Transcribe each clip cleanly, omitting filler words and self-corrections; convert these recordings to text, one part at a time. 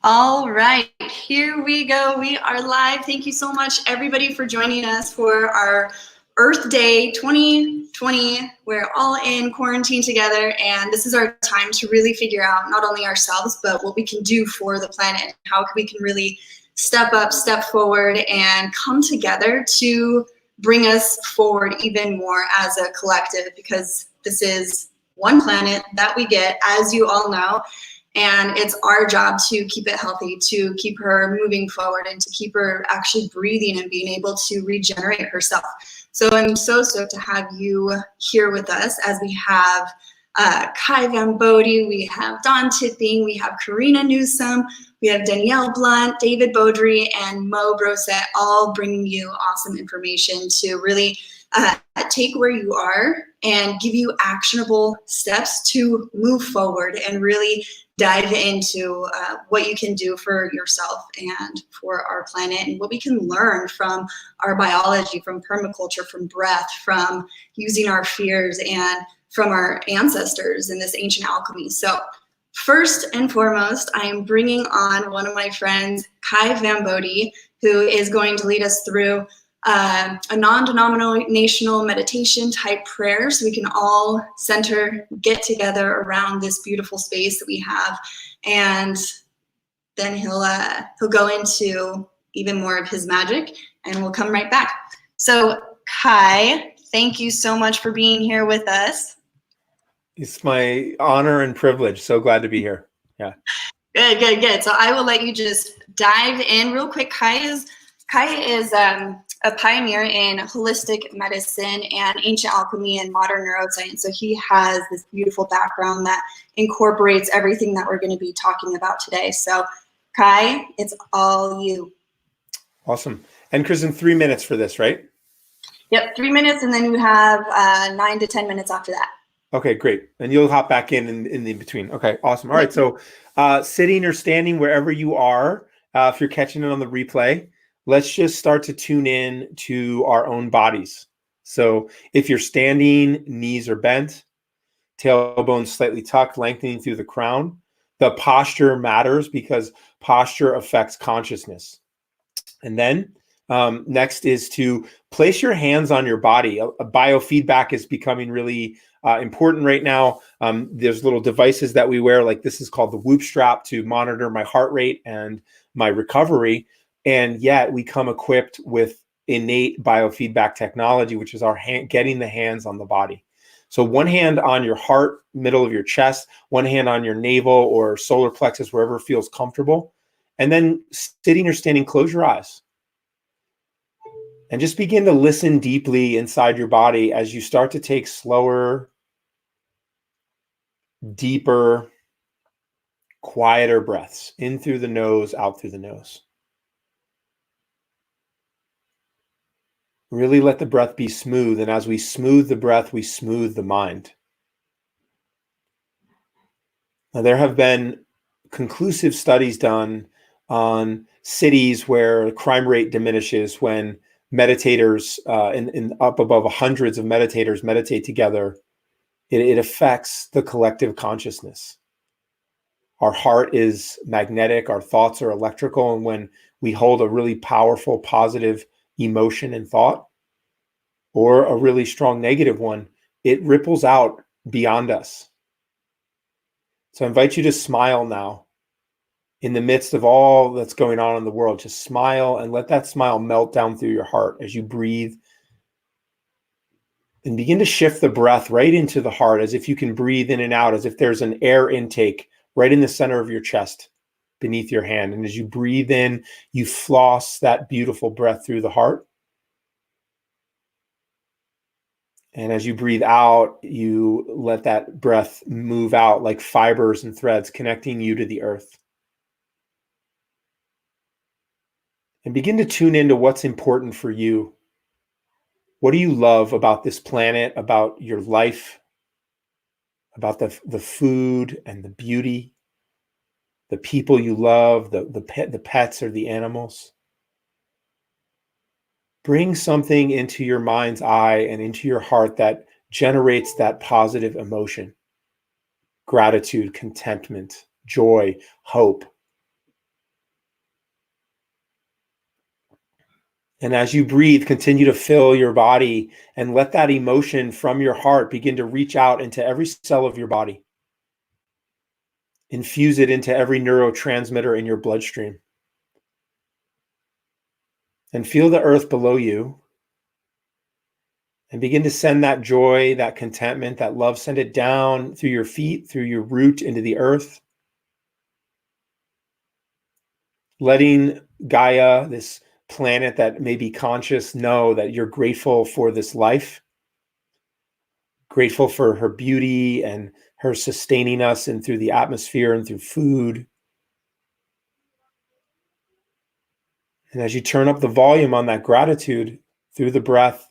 All right, here we go. We are live. Thank you so much, everybody, for joining us for our Earth Day 2020. We're all in quarantine together, and this is our time to really figure out not only ourselves, but what we can do for the planet, how we can really step up, step forward, and come together to bring us forward even more as a collective, because this is one planet that we get, as you all know. And it's our job to keep it healthy, to keep her moving forward, and to keep her actually breathing and being able to regenerate herself. So I'm so stoked to have you here with us, as we have Kai Van Bodie, we have Dawn Tipping, we have Karina Newsom, we have Danielle Blunt, David Beaudry, and Mo Brosette, all bringing you awesome information to really take where you are and give you actionable steps to move forward and really dive into what you can do for yourself and for our planet, and what we can learn from our biology, from permaculture, from breath, from using our fears, and from our ancestors in this ancient alchemy. So first and foremost, I am bringing on one of my friends, Kai Van Bodie, who is going to lead us through a non-denominational meditation type prayer, so we can all get together around this beautiful space that we have, and then he'll go into even more of his magic, and we'll come right back. So Kai, thank you so much for being here with us. It's my honor and privilege. So glad to be here. Yeah. Good. So I will let you just dive in real quick. Kai is a pioneer in holistic medicine and ancient alchemy and modern neuroscience. So he has this beautiful background that incorporates everything that we're going to be talking about today. So Kai, it's all you. Awesome. And Kristen, 3 minutes for this, right? Yep, 3 minutes, and then you have 9 to 10 minutes after that. Okay, great. And you'll hop back in the between. Okay, awesome. All right, so sitting or standing wherever you are, if you're catching it on the replay, let's just start to tune in to our own bodies. So if you're standing, knees are bent, tailbone slightly tucked, lengthening through the crown. The posture matters because posture affects consciousness. And then next is to place your hands on your body. A biofeedback is becoming really important right now. There's little devices that we wear, like this is called the Whoop strap, to monitor my heart rate and my recovery. And yet we come equipped with innate biofeedback technology, which is our getting the hands on the body. So one hand on your heart, middle of your chest, one hand on your navel or solar plexus, wherever feels comfortable. And then sitting or standing, close your eyes. And just begin to listen deeply inside your body as you start to take slower, deeper, quieter breaths in through the nose, out through the nose. Really let the breath be smooth. And as we smooth the breath, we smooth the mind. Now, there have been conclusive studies done on cities where crime rate diminishes when meditators in up above hundreds of meditators meditate together. It affects the collective consciousness. Our heart is magnetic, our thoughts are electrical, and when we hold a really powerful positive emotion and thought, or a really strong negative one, it ripples out beyond us. So I invite you to smile now. In the midst of all that's going on in the world, just smile and let that smile melt down through your heart as you breathe. And begin to shift the breath right into the heart, as if you can breathe in and out, as if there's an air intake right in the center of your chest beneath your hand. And as you breathe in, you floss that beautiful breath through the heart. And as you breathe out, you let that breath move out like fibers and threads connecting you to the earth. And begin to tune into what's important for you. What do you love about this planet, about your life, about the food and the beauty, the people you love, the pets or the animals? Bring something into your mind's eye and into your heart that generates that positive emotion: gratitude, contentment, joy, hope. And as you breathe, continue to fill your body and let that emotion from your heart begin to reach out into every cell of your body. Infuse it into every neurotransmitter in your bloodstream. And feel the earth below you. And begin to send that joy, that contentment, that love, send it down through your feet, through your root into the earth. Letting Gaia, this planet that may be conscious, know that you're grateful for this life, grateful for her beauty and her sustaining us and through the atmosphere and through food. And as you turn up the volume on that gratitude through the breath,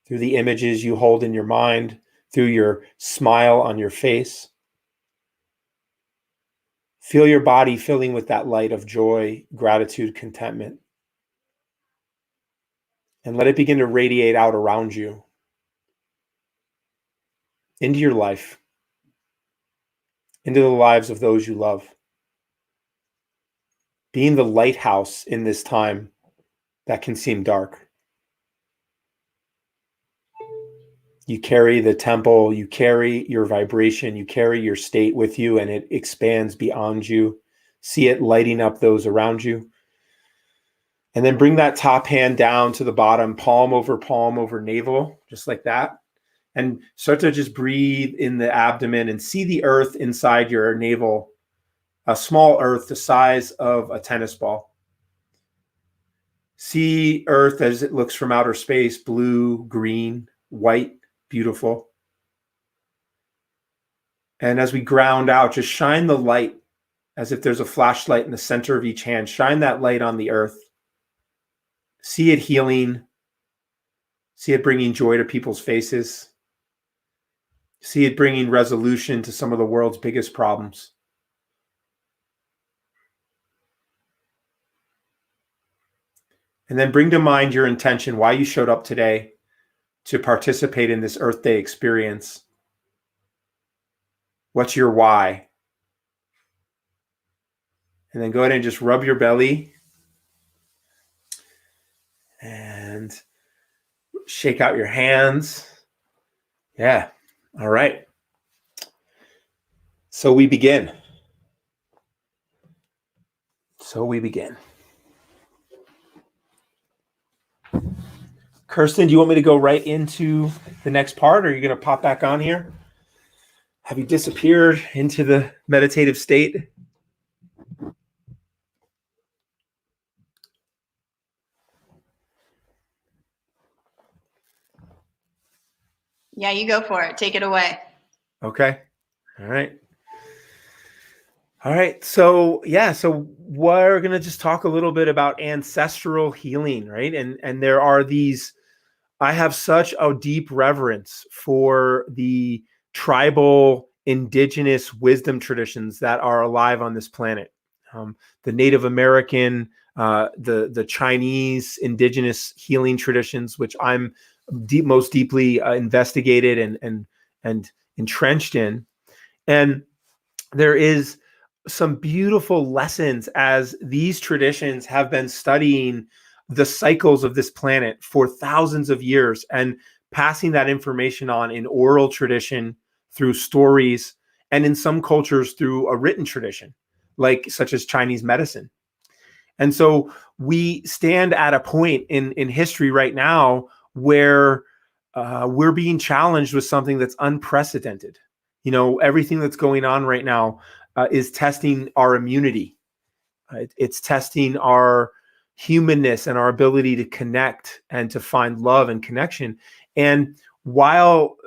through the images you hold in your mind, through your smile on your face, feel your body filling with that light of joy, gratitude, contentment. And let it begin to radiate out around you, into your life, into the lives of those you love. Being the lighthouse in this time that can seem dark. You carry the temple, you carry your vibration, you carry your state with you, and it expands beyond you. See it lighting up those around you. And then bring that top hand down to the bottom, palm over navel, just like that. And start to just breathe in the abdomen and see the earth inside your navel, a small earth the size of a tennis ball. See earth as it looks from outer space, blue, green, white, beautiful. And as we ground out, just shine the light as if there's a flashlight in the center of each hand. Shine that light on the earth. See it healing. See it bringing joy to people's faces. See it bringing resolution to some of the world's biggest problems. And then bring to mind your intention, why you showed up today to participate in this Earth Day experience. What's your why? And then go ahead and just rub your belly and shake out your hands. Yeah. All right. So we begin. Kirsten, do you want me to go right into the next part, or are you going to pop back on here? Have you disappeared into the meditative state? Yeah, you go for it. Take it away. Okay. All right. So we're going to just talk a little bit about ancestral healing, right? And there are these, I have such a deep reverence for the tribal indigenous wisdom traditions that are alive on this planet. The Native American, the Chinese indigenous healing traditions, which I'm most deeply investigated and entrenched in. And there is some beautiful lessons as these traditions have been studying the cycles of this planet for thousands of years and passing that information on in oral tradition, through stories, and in some cultures through a written tradition, like such as Chinese medicine. And so we stand at a point in history right now where we're being challenged with something that's unprecedented. You know, everything that's going on right now is testing our immunity. It's testing our humanness and our ability to connect and to find love and connection. And while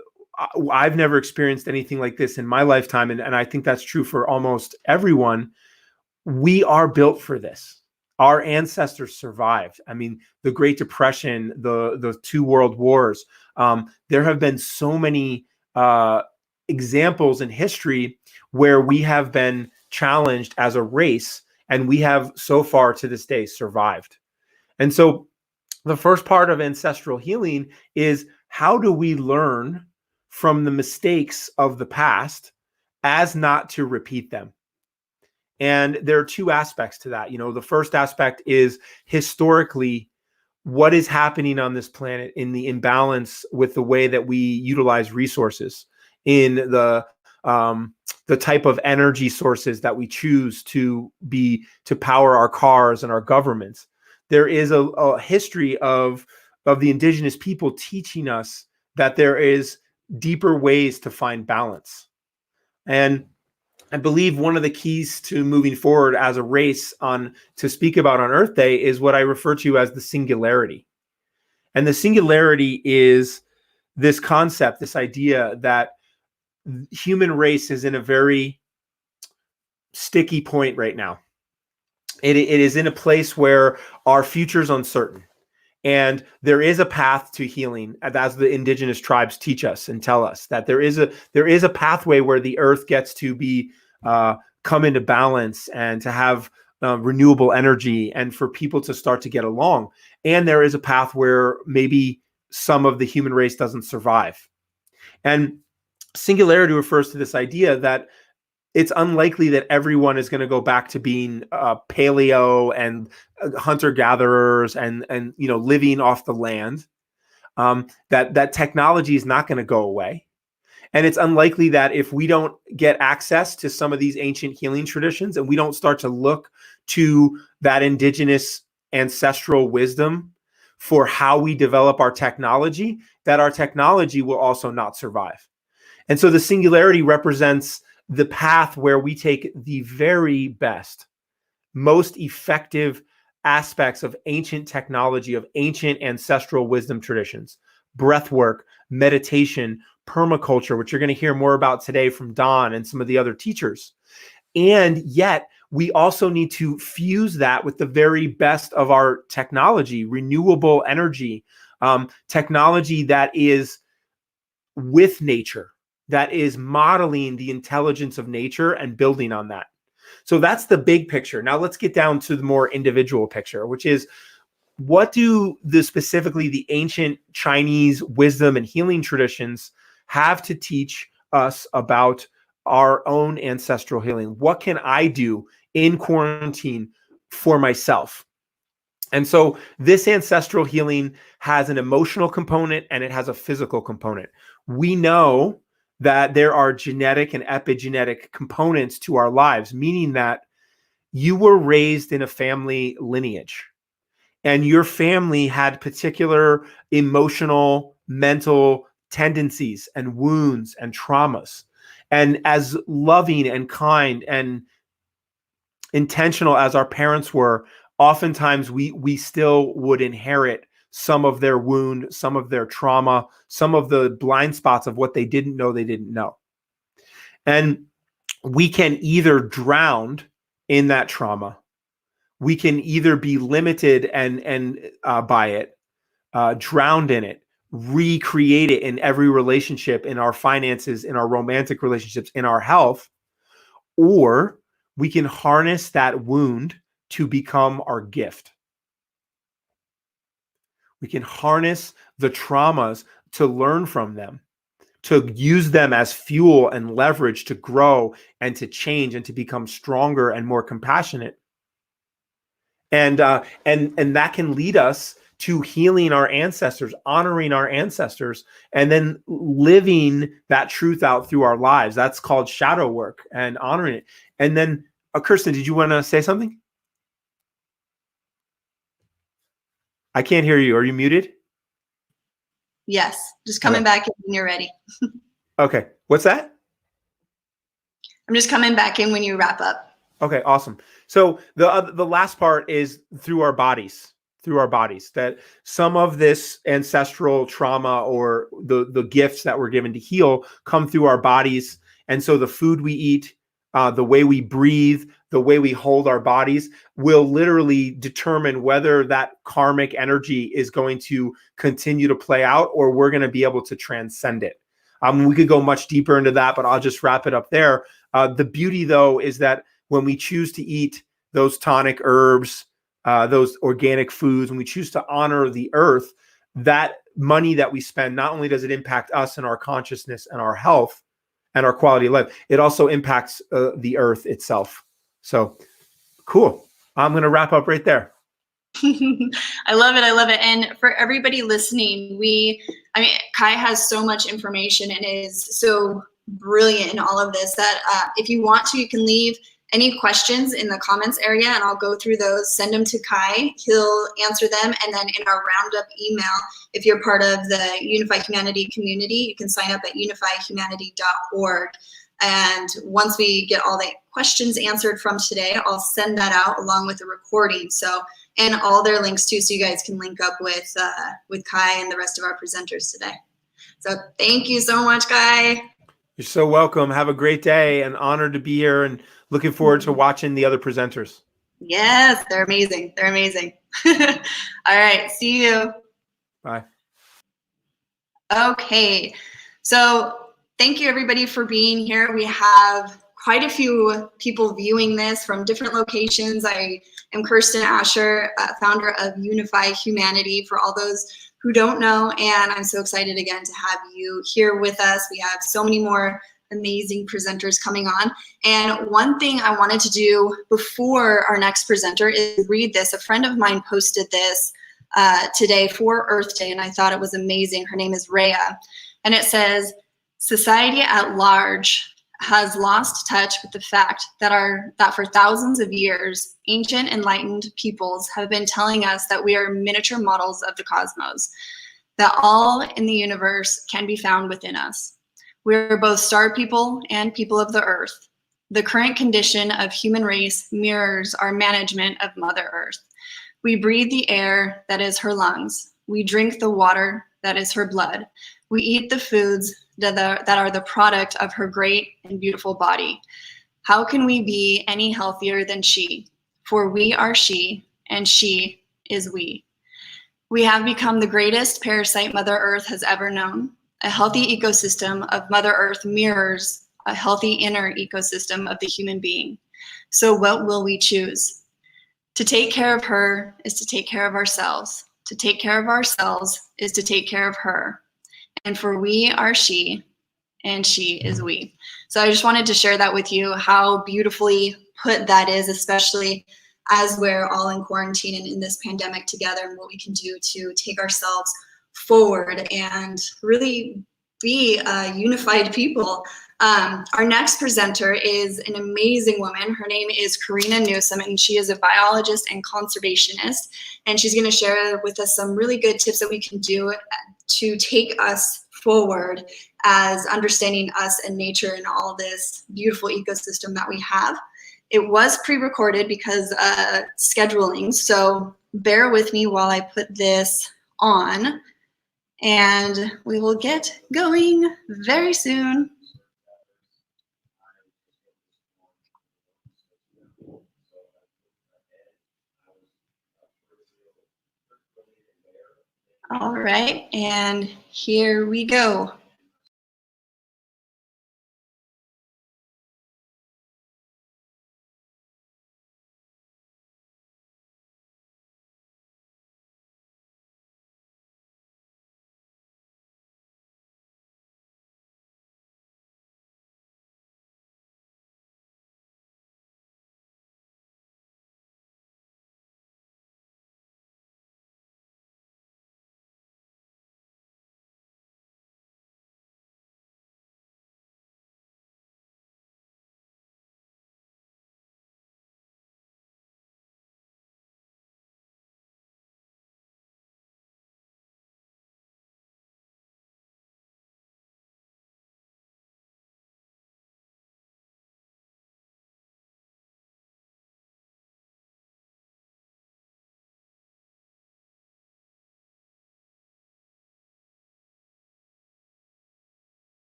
I've never experienced anything like this in my lifetime, and I think that's true for almost everyone, we are built for this. Our ancestors survived. I mean, the Great Depression, the two world wars. There have been so many examples in history where we have been challenged as a race, and we have so far to this day survived. And so the first part of ancestral healing is, how do we learn from the mistakes of the past as not to repeat them? And there are two aspects to that. You know, the first aspect is, historically, what is happening on this planet in the imbalance with the way that we utilize resources, in the type of energy sources that we choose to power our cars and our governments. There is a history of the indigenous people teaching us that there is deeper ways to find balance. And I believe one of the keys to moving forward as a race to speak about on Earth Day is what I refer to as the singularity. And the singularity is this concept, this idea that human race is in a very sticky point right now. It is in a place where our future is uncertain. And there is a path to healing, as the indigenous tribes teach us and tell us, that there is a pathway where the earth gets to be come into balance and to have renewable energy, and for people to start to get along. And there is a path where maybe some of the human race doesn't survive. And singularity refers to this idea that it's unlikely that everyone is going to go back to being paleo and hunter-gatherers and living off the land. That technology is not going to go away. And it's unlikely that if we don't get access to some of these ancient healing traditions, and we don't start to look to that indigenous ancestral wisdom for how we develop our technology, that our technology will also not survive. And so the singularity represents the path where we take the very best, most effective aspects of ancient technology, of ancient ancestral wisdom traditions, breath work, meditation, permaculture, which you're going to hear more about today from Don and some of the other teachers. And yet we also need to fuse that with the very best of our technology, renewable energy, technology that is with nature, that is modeling the intelligence of nature and building on that. So that's the big picture. Now let's get down to the more individual picture, which is, what do specifically the ancient Chinese wisdom and healing traditions have to teach us about our own ancestral healing? What can I do in quarantine for myself? And so this ancestral healing has an emotional component and it has a physical component. We know that there are genetic and epigenetic components to our lives, meaning that you were raised in a family lineage and your family had particular emotional, mental tendencies and wounds and traumas. And as loving and kind and intentional as our parents were, oftentimes we still would inherit some of their wound, some of their trauma, some of the blind spots of what they didn't know. And we can either drown in that trauma, we can either be limited and by it, drowned in it, recreate it in every relationship, in our finances, in our romantic relationships, in our health, or we can harness that wound to become our gift. We can harness the traumas to learn from them, to use them as fuel and leverage to grow and to change and to become stronger and more compassionate. And that can lead us to healing our ancestors, honoring our ancestors, and then living that truth out through our lives. That's called shadow work and honoring it. And then, Kirsten, did you want to say something? I can't hear you. Are you muted? Yes, just coming back in when you're ready. Okay. What's that? I'm just coming back in when you wrap up. Okay, awesome. So the last part is through our bodies, that some of this ancestral trauma or the gifts that we're given to heal come through our bodies. And so the food we eat, the way we breathe, the way we hold our bodies will literally determine whether that karmic energy is going to continue to play out or we're going to be able to transcend it. We could go much deeper into that, but I'll just wrap it up there. The beauty, though, is that when we choose to eat those tonic herbs, those organic foods, when we choose to honor the earth, that money that we spend, not only does it impact us and our consciousness and our health and our quality of life, it also impacts the earth itself. So cool. I'm going to wrap up right there. I love it. I love it. And for everybody listening, Kai has so much information and is so brilliant in all of this that if you want to, you can leave any questions in the comments area and I'll go through those, send them to Kai. He'll answer them. And then in our roundup email, if you're part of the Unify Humanity community, you can sign up at unifyhumanity.org. And once we get all the questions answered from today, I'll send that out along with the recording. So, and all their links too, so you guys can link up with Kai and the rest of our presenters today. So thank you so much, Kai. You're so welcome. Have a great day. An honor to be here and looking forward to watching the other presenters. Yes, they're amazing. They're amazing. All right, see you. Bye. Okay, so thank you everybody for being here. We have quite a few people viewing this from different locations. I am Kirsten Asher, founder of Unify Humanity, for all those who don't know, and I'm so excited again to have you here with us. We have so many more amazing presenters coming on. And one thing I wanted to do before our next presenter is read this. A friend of mine posted this today for Earth Day, and I thought it was amazing. Her name is Rhea, and it says, "Society at large has lost touch with the fact that for thousands of years, ancient enlightened peoples have been telling us that we are miniature models of the cosmos, that all in the universe can be found within us. We're both star people and people of the earth. The current condition of human race mirrors our management of Mother Earth. We breathe the air that is her lungs. We drink the water that is her blood. We eat the foods that are the product of her great and beautiful body. How can we be any healthier than she? For we are she, and she is we. We have become the greatest parasite Mother Earth has ever known. A healthy ecosystem of Mother Earth mirrors a healthy inner ecosystem of the human being. So what will we choose? To take care of her is to take care of ourselves. To take care of ourselves is to take care of her. And for we are she, and she is we." So I just wanted to share that with you, how beautifully put that is, especially as we're all in quarantine and in this pandemic together, and what we can do to take ourselves forward and really be a unified people. Our next presenter is an amazing woman. Her name is Karina Newsom, and she is a biologist and conservationist. And she's going to share with us some really good tips that we can do to take us forward as understanding us and nature and all this beautiful ecosystem that we have. It was pre-recorded because scheduling, so bear with me while I put this on, and we will get going very soon. All right, and here we go.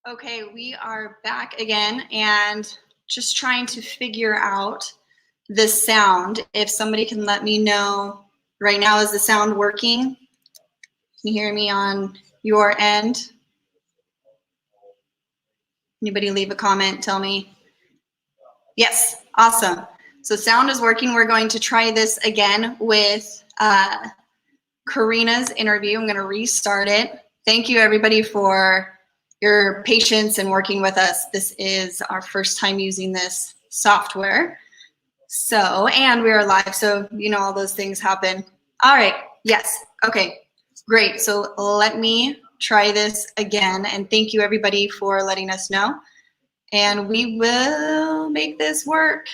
Okay, we are back again and just trying to figure out the sound. If somebody can let me know right now, is the sound working? Can you hear me on your end? Anybody leave a comment, tell me. Yes, awesome. So sound is working. We're going to try this again with Karina's interview. I'm going to restart it. Thank you everybody for your patience and working with us. This is our first time using this software. So, and we are live, so you know all those things happen. All right, yes, okay, great. So let me try this again, and thank you everybody for letting us know. And we will make this work.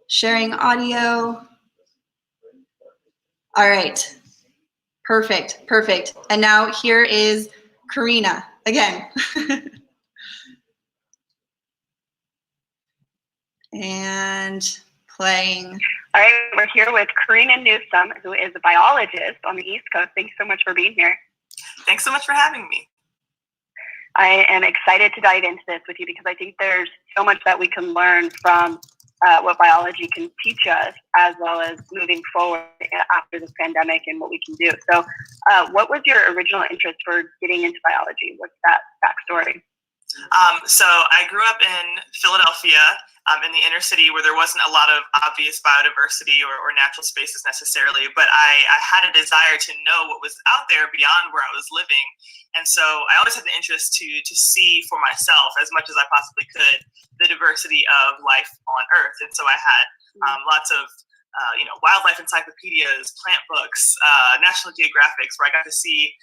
Sharing audio. All right, perfect, perfect. And now here is Karina again. And playing. All right, we're here with Karina Newsom, who is a biologist on the East Coast. Thanks so much for being here. Thanks so much for having me. I am excited to dive into this with you because I think there's so much that we can learn from what biology can teach us, as well as moving forward after this pandemic and what we can do. So what was your original interest for getting into biology? What's that backstory? So I grew up in Philadelphia, in the inner city, where there wasn't a lot of obvious biodiversity or natural spaces necessarily, but I had a desire to know what was out there beyond where I was living. And so I always had an interest to see for myself, as much as I possibly could, the diversity of life on Earth. And so I had lots of wildlife encyclopedias, plant books, National Geographics, where I got to see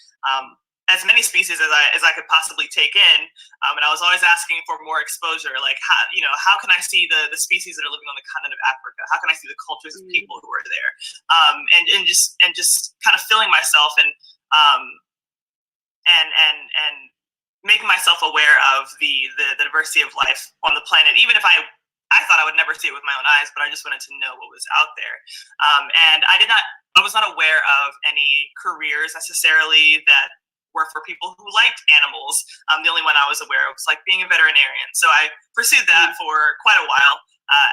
as many species as I could possibly take in, and I was always asking for more exposure. Like, how can I see the species that are living on the continent of Africa? How can I see the cultures of people who are there? And just kind of filling myself and making myself aware of the diversity of life on the planet, even if I thought I would never see it with my own eyes, but I just wanted to know what was out there. And I was not aware of any careers necessarily that were for people who liked animals. The only one I was aware of was like being a veterinarian. So I pursued that for quite a while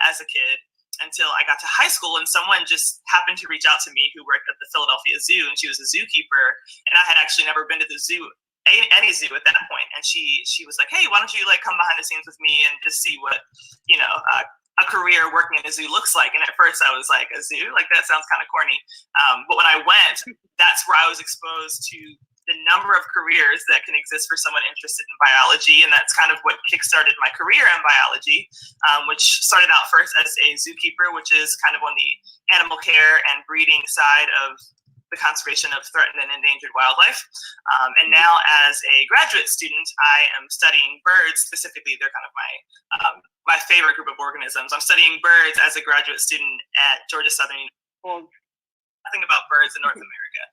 as a kid, until I got to high school and someone just happened to reach out to me who worked at the Philadelphia Zoo, and she was a zookeeper, and I had actually never been to the zoo, any zoo at that point. And she was like, hey, why don't you like come behind the scenes with me and just see what, a career working in a zoo looks like. And at first I was like, a zoo? Like, that sounds kind of corny. But when I went, that's where I was exposed to the number of careers that can exist for someone interested in biology. And that's kind of what kickstarted my career in biology, which started out first as a zookeeper, which is kind of on the animal care and breeding side of the conservation of threatened and endangered wildlife. And now as a graduate student, I am studying birds. Specifically, they're kind of my favorite group of organisms. I'm studying birds as a graduate student at Georgia Southern University. Nothing about birds in North America.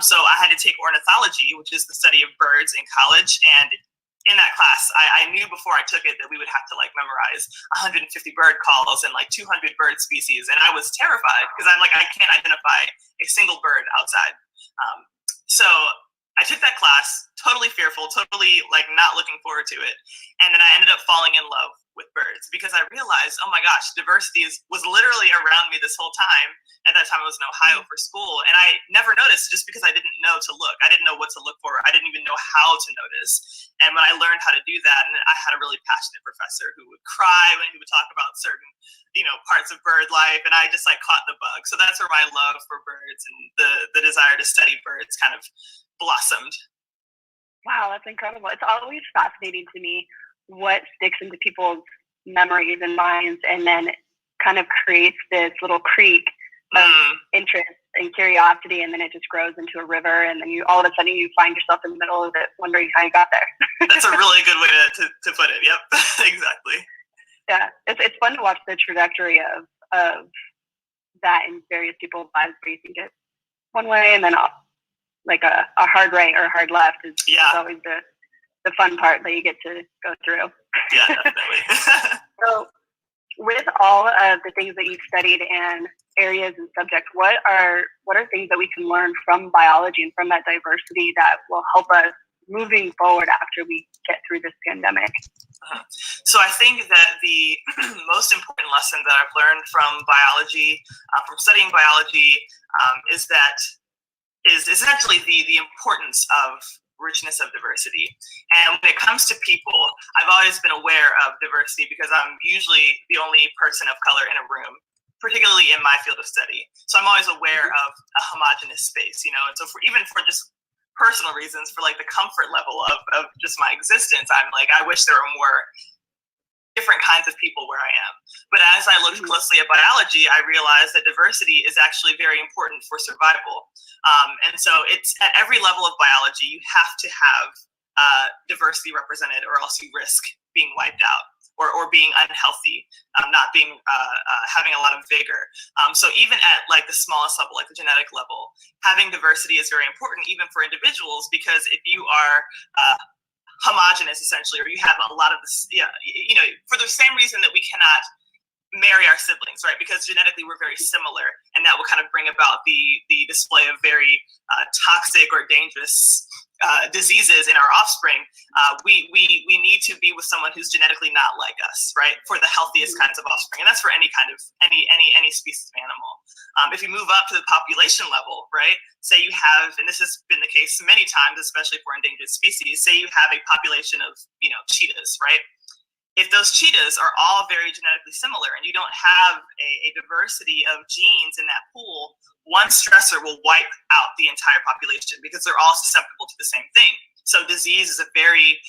So I had to take ornithology, which is the study of birds, in college. And in that class, I knew before I took it that we would have to like memorize 150 bird calls and like 200 bird species. And I was terrified because I'm like, I can't identify a single bird outside. So I took that class, totally fearful, totally like not looking forward to it. And then I ended up falling in love with birds because I realized, oh my gosh, diversity was literally around me this whole time. At that time, I was in Ohio for school, and I never noticed just because I didn't know to look. I didn't know what to look for. I didn't even know how to notice. And when I learned how to do that, and I had a really passionate professor who would cry when he would talk about certain, parts of bird life, and I just like caught the bug. So that's where my love for birds and the desire to study birds kind of blossomed. Wow, that's incredible. It's always fascinating to me what sticks into people's memories and minds, and then kind of creates this little creek of interest and curiosity, and then it just grows into a river, and then all of a sudden you find yourself in the middle of it wondering how you got there. That's a really good way to put it. Yep. Exactly. Yeah, it's fun to watch the trajectory of that in various people's lives, where you think it one way and then like a hard right or a hard left is always the fun part that you get to go through. Yeah, definitely. So with all of the things that you've studied and areas and subjects, what are things that we can learn from biology and from that diversity that will help us moving forward after we get through this pandemic? So I think that the most important lesson that I've learned from biology, from studying biology, is essentially the importance of richness of diversity. And when it comes to people, I've always been aware of diversity because I'm usually the only person of color in a room, particularly in my field of study. So I'm always aware of a homogenous space, and so even for just personal reasons, for like the comfort level of just my existence, I'm like, I wish there were more different kinds of people where I am. But as I looked closely at biology, I realized that diversity is actually very important for survival. And so it's at every level of biology, you have to have diversity represented, or else you risk being wiped out or being unhealthy, not being having a lot of vigor. So even at like the smallest level, like the genetic level, having diversity is very important, even for individuals, because if you are homogenous essentially, or you have a lot of this, for the same reason that we cannot marry our siblings, right? Because genetically we're very similar, and that will kind of bring about the display of very toxic or dangerous diseases in our offspring. We need to be with someone who's genetically not like us, right? For the healthiest kinds of offspring, and that's for any kind of any species of animal. If you move up to the population level, right? Say you have, and this has been the case many times, especially for endangered species. Say you have a population of cheetahs, right? If those cheetahs are all very genetically similar and you don't have a diversity of genes in that pool, one stressor will wipe out the entire population because they're all susceptible to the same thing. So disease is a very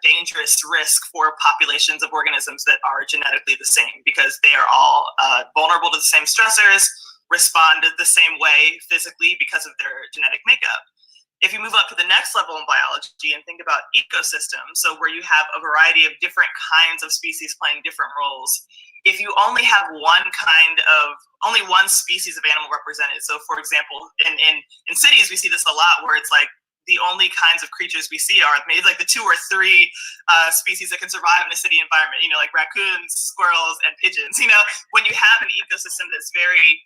dangerous risk for populations of organisms that are genetically the same, because they are all vulnerable to the same stressors, respond the same way physically because of their genetic makeup. If you move up to the next level in biology and think about ecosystems, so where you have a variety of different kinds of species playing different roles, if you only have one species of animal represented, so for example, in cities we see this a lot, where it's like the only kinds of creatures we see are maybe like the 2 or 3 species that can survive in a city environment, like raccoons, squirrels, and pigeons. When you have an ecosystem that's very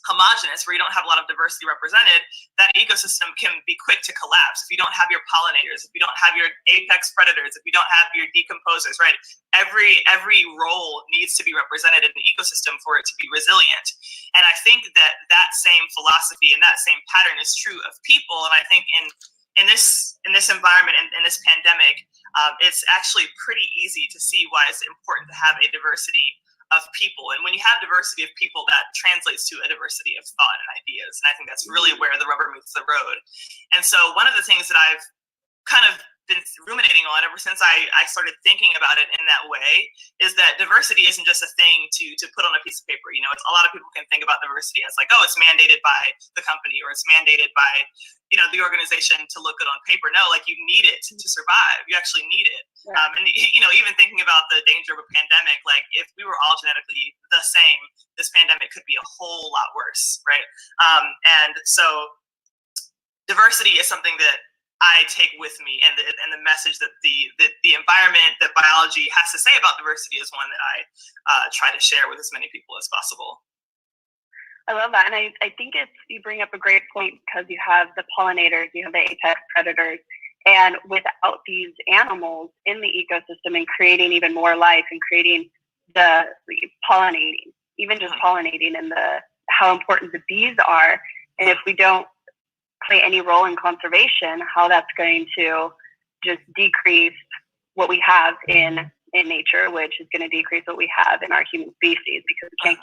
homogenous, where you don't have a lot of diversity represented, that ecosystem can be quick to collapse. If you don't have your pollinators, if you don't have your apex predators, if you don't have your decomposers, right? Every role needs to be represented in the ecosystem for it to be resilient. And I think that same philosophy and that same pattern is true of people. And I think in this environment, in this pandemic, it's actually pretty easy to see why it's important to have a diversity of people. And when you have diversity of people, that translates to a diversity of thought and ideas. And I think that's really where the rubber meets the road. And so one of the things that I've kind of been ruminating on ever since I started thinking about it in that way is that diversity isn't just a thing to put on a piece of paper. It's, a lot of people can think about diversity as like, oh, it's mandated by the company, or it's mandated by the organization to look good on paper. No, like, you need it to survive. You actually need it. Right. And even thinking about the danger of a pandemic, like, if we were all genetically the same, this pandemic could be a whole lot worse, right? And so diversity is something that I take with me, and the message that the environment, that biology has to say about diversity is one that I try to share with as many people as possible. I love that. And I think you bring up a great point, because you have the pollinators, you have the apex predators, and without these animals in the ecosystem and creating even more life and creating the pollinating, even just pollinating, and how important the bees are. And if we don't play any role in conservation, how that's going to just decrease what we have in nature, which is going to decrease what we have in our human species, because we can't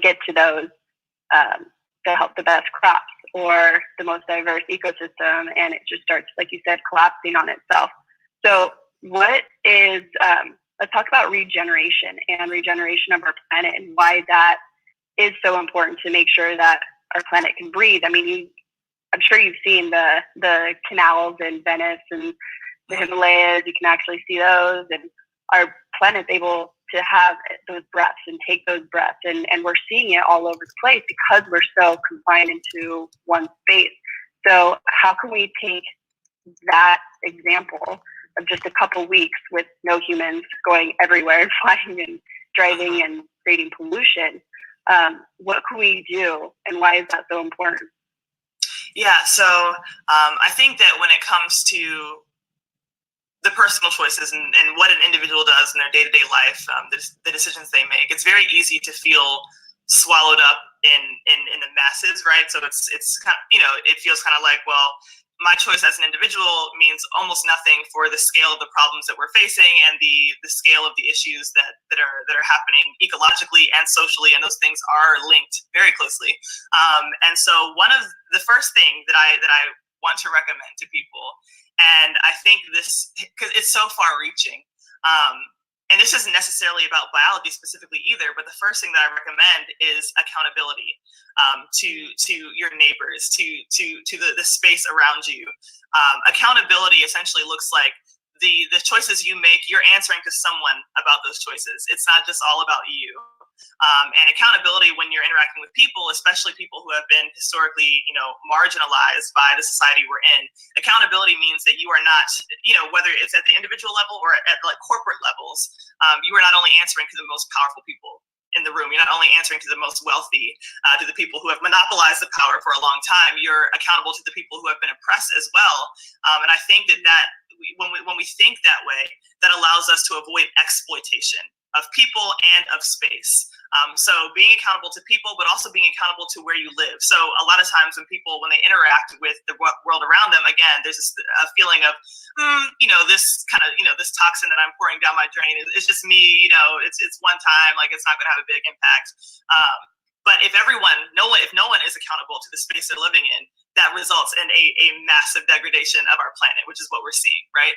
get to those to help the best crops or the most diverse ecosystem, and it just starts, like you said, collapsing on itself. So what is let's talk about regeneration of our planet, and why that is so important to make sure that our planet can breathe. I mean, I'm sure you've seen the canals in Venice and the Himalayas. You can actually see those, and our planet's able to have those breaths and take those breaths, and we're seeing it all over the place because we're so confined into one space. So how can we take that example of just a couple weeks with no humans going everywhere and flying and driving and creating pollution? What can we do, and why is that so important? Yeah, so I think that when it comes to the personal choices and what an individual does in their day-to-day life, the decisions they make, it's very easy to feel swallowed up in the masses, right? So it's kind of, it feels kind of like, well, my choice as an individual means almost nothing for the scale of the problems that we're facing and the scale of the issues that are happening ecologically and socially, and those things are linked very closely. And so one of the first thing that I want to recommend to people, and I think this, because it's so far reaching, and this isn't necessarily about biology specifically either, but the first thing that I recommend is accountability, to your neighbors, to the space around you. Accountability essentially looks like the choices you make, you're answering to someone about those choices. It's not just all about you. And accountability when you're interacting with people, especially people who have been historically, marginalized by the society we're in. Accountability means that you are not, whether it's at the individual level or at like corporate levels, you are not only answering to the most powerful people in the room. You're not only answering to the most wealthy, to the people who have monopolized the power for a long time. You're accountable to the people who have been oppressed as well. And I think that when we think that way, that allows us to avoid exploitation of people and of space. So being accountable to people, but also being accountable to where you live. So a lot of times when they interact with the world around them, again, there's a feeling of, this kind of, this toxin that I'm pouring down my drain is just me, it's one time, like it's not going to have a big impact. But if no one is accountable to the space they're living in, that results in a massive degradation of our planet, which is what we're seeing, right?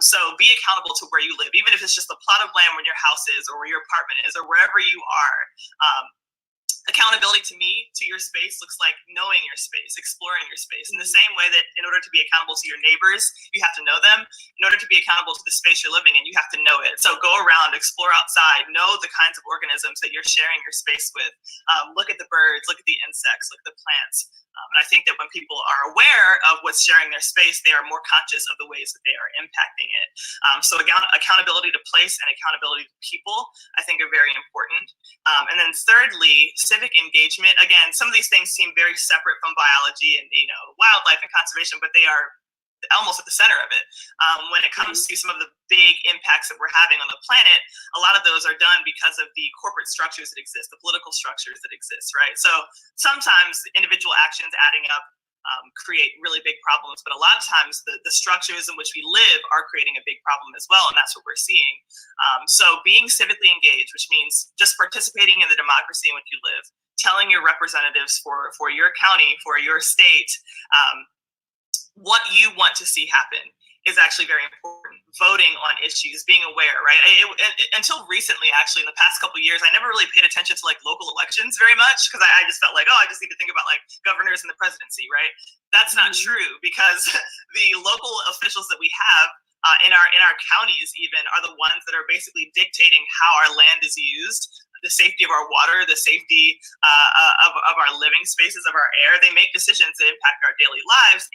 So be accountable to where you live, even if it's just a plot of land where your house is or where your apartment is or wherever you are. Accountability to me, to your space, looks like knowing your space, exploring your space. In the same way that in order to be accountable to your neighbors, you have to know them. In order to be accountable to the space you're living in, you have to know it. So go around, explore outside, know the kinds of organisms that you're sharing your space with. Look at the birds, look at the insects, look at the plants. And I think that when people are aware of what's sharing their space, they are more conscious of the ways that they are impacting it. So accountability to place and accountability to people, I think, are very important. And then thirdly, civic engagement. Again, some of these things seem very separate from biology and wildlife and conservation, but they are almost at the center of it. When it comes to some of the big impacts that we're having on the planet, a lot of those are done because of the corporate structures that exist, the political structures that exist, right? So sometimes individual actions adding up create really big problems, but a lot of times the structures in which we live are creating a big problem as well, and that's what we're seeing. So being civically engaged, which means just participating in the democracy in which you live, telling your representatives for your county, for your state, what you want to see happen is actually very important. Voting on issues, being aware, right? Until recently, actually, in the past couple of years, I never really paid attention to like local elections very much because I just felt like, I just need to think about like governors and the presidency, right? That's not true, because the local officials that we have in our counties even are the ones that are basically dictating how our land is used, the safety of our water, the safety of our living spaces, of our air. They make decisions that impact our daily lives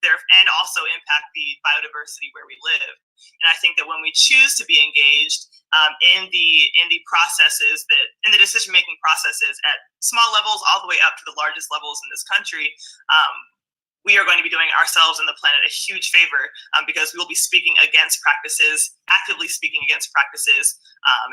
and also impact the biodiversity where we live. And I think that when we choose to be engaged in the processes, in the decision-making processes at small levels all the way up to the largest levels in this country, we are going to be doing ourselves and the planet a huge favor, because we will be speaking against practices, actively speaking against practices,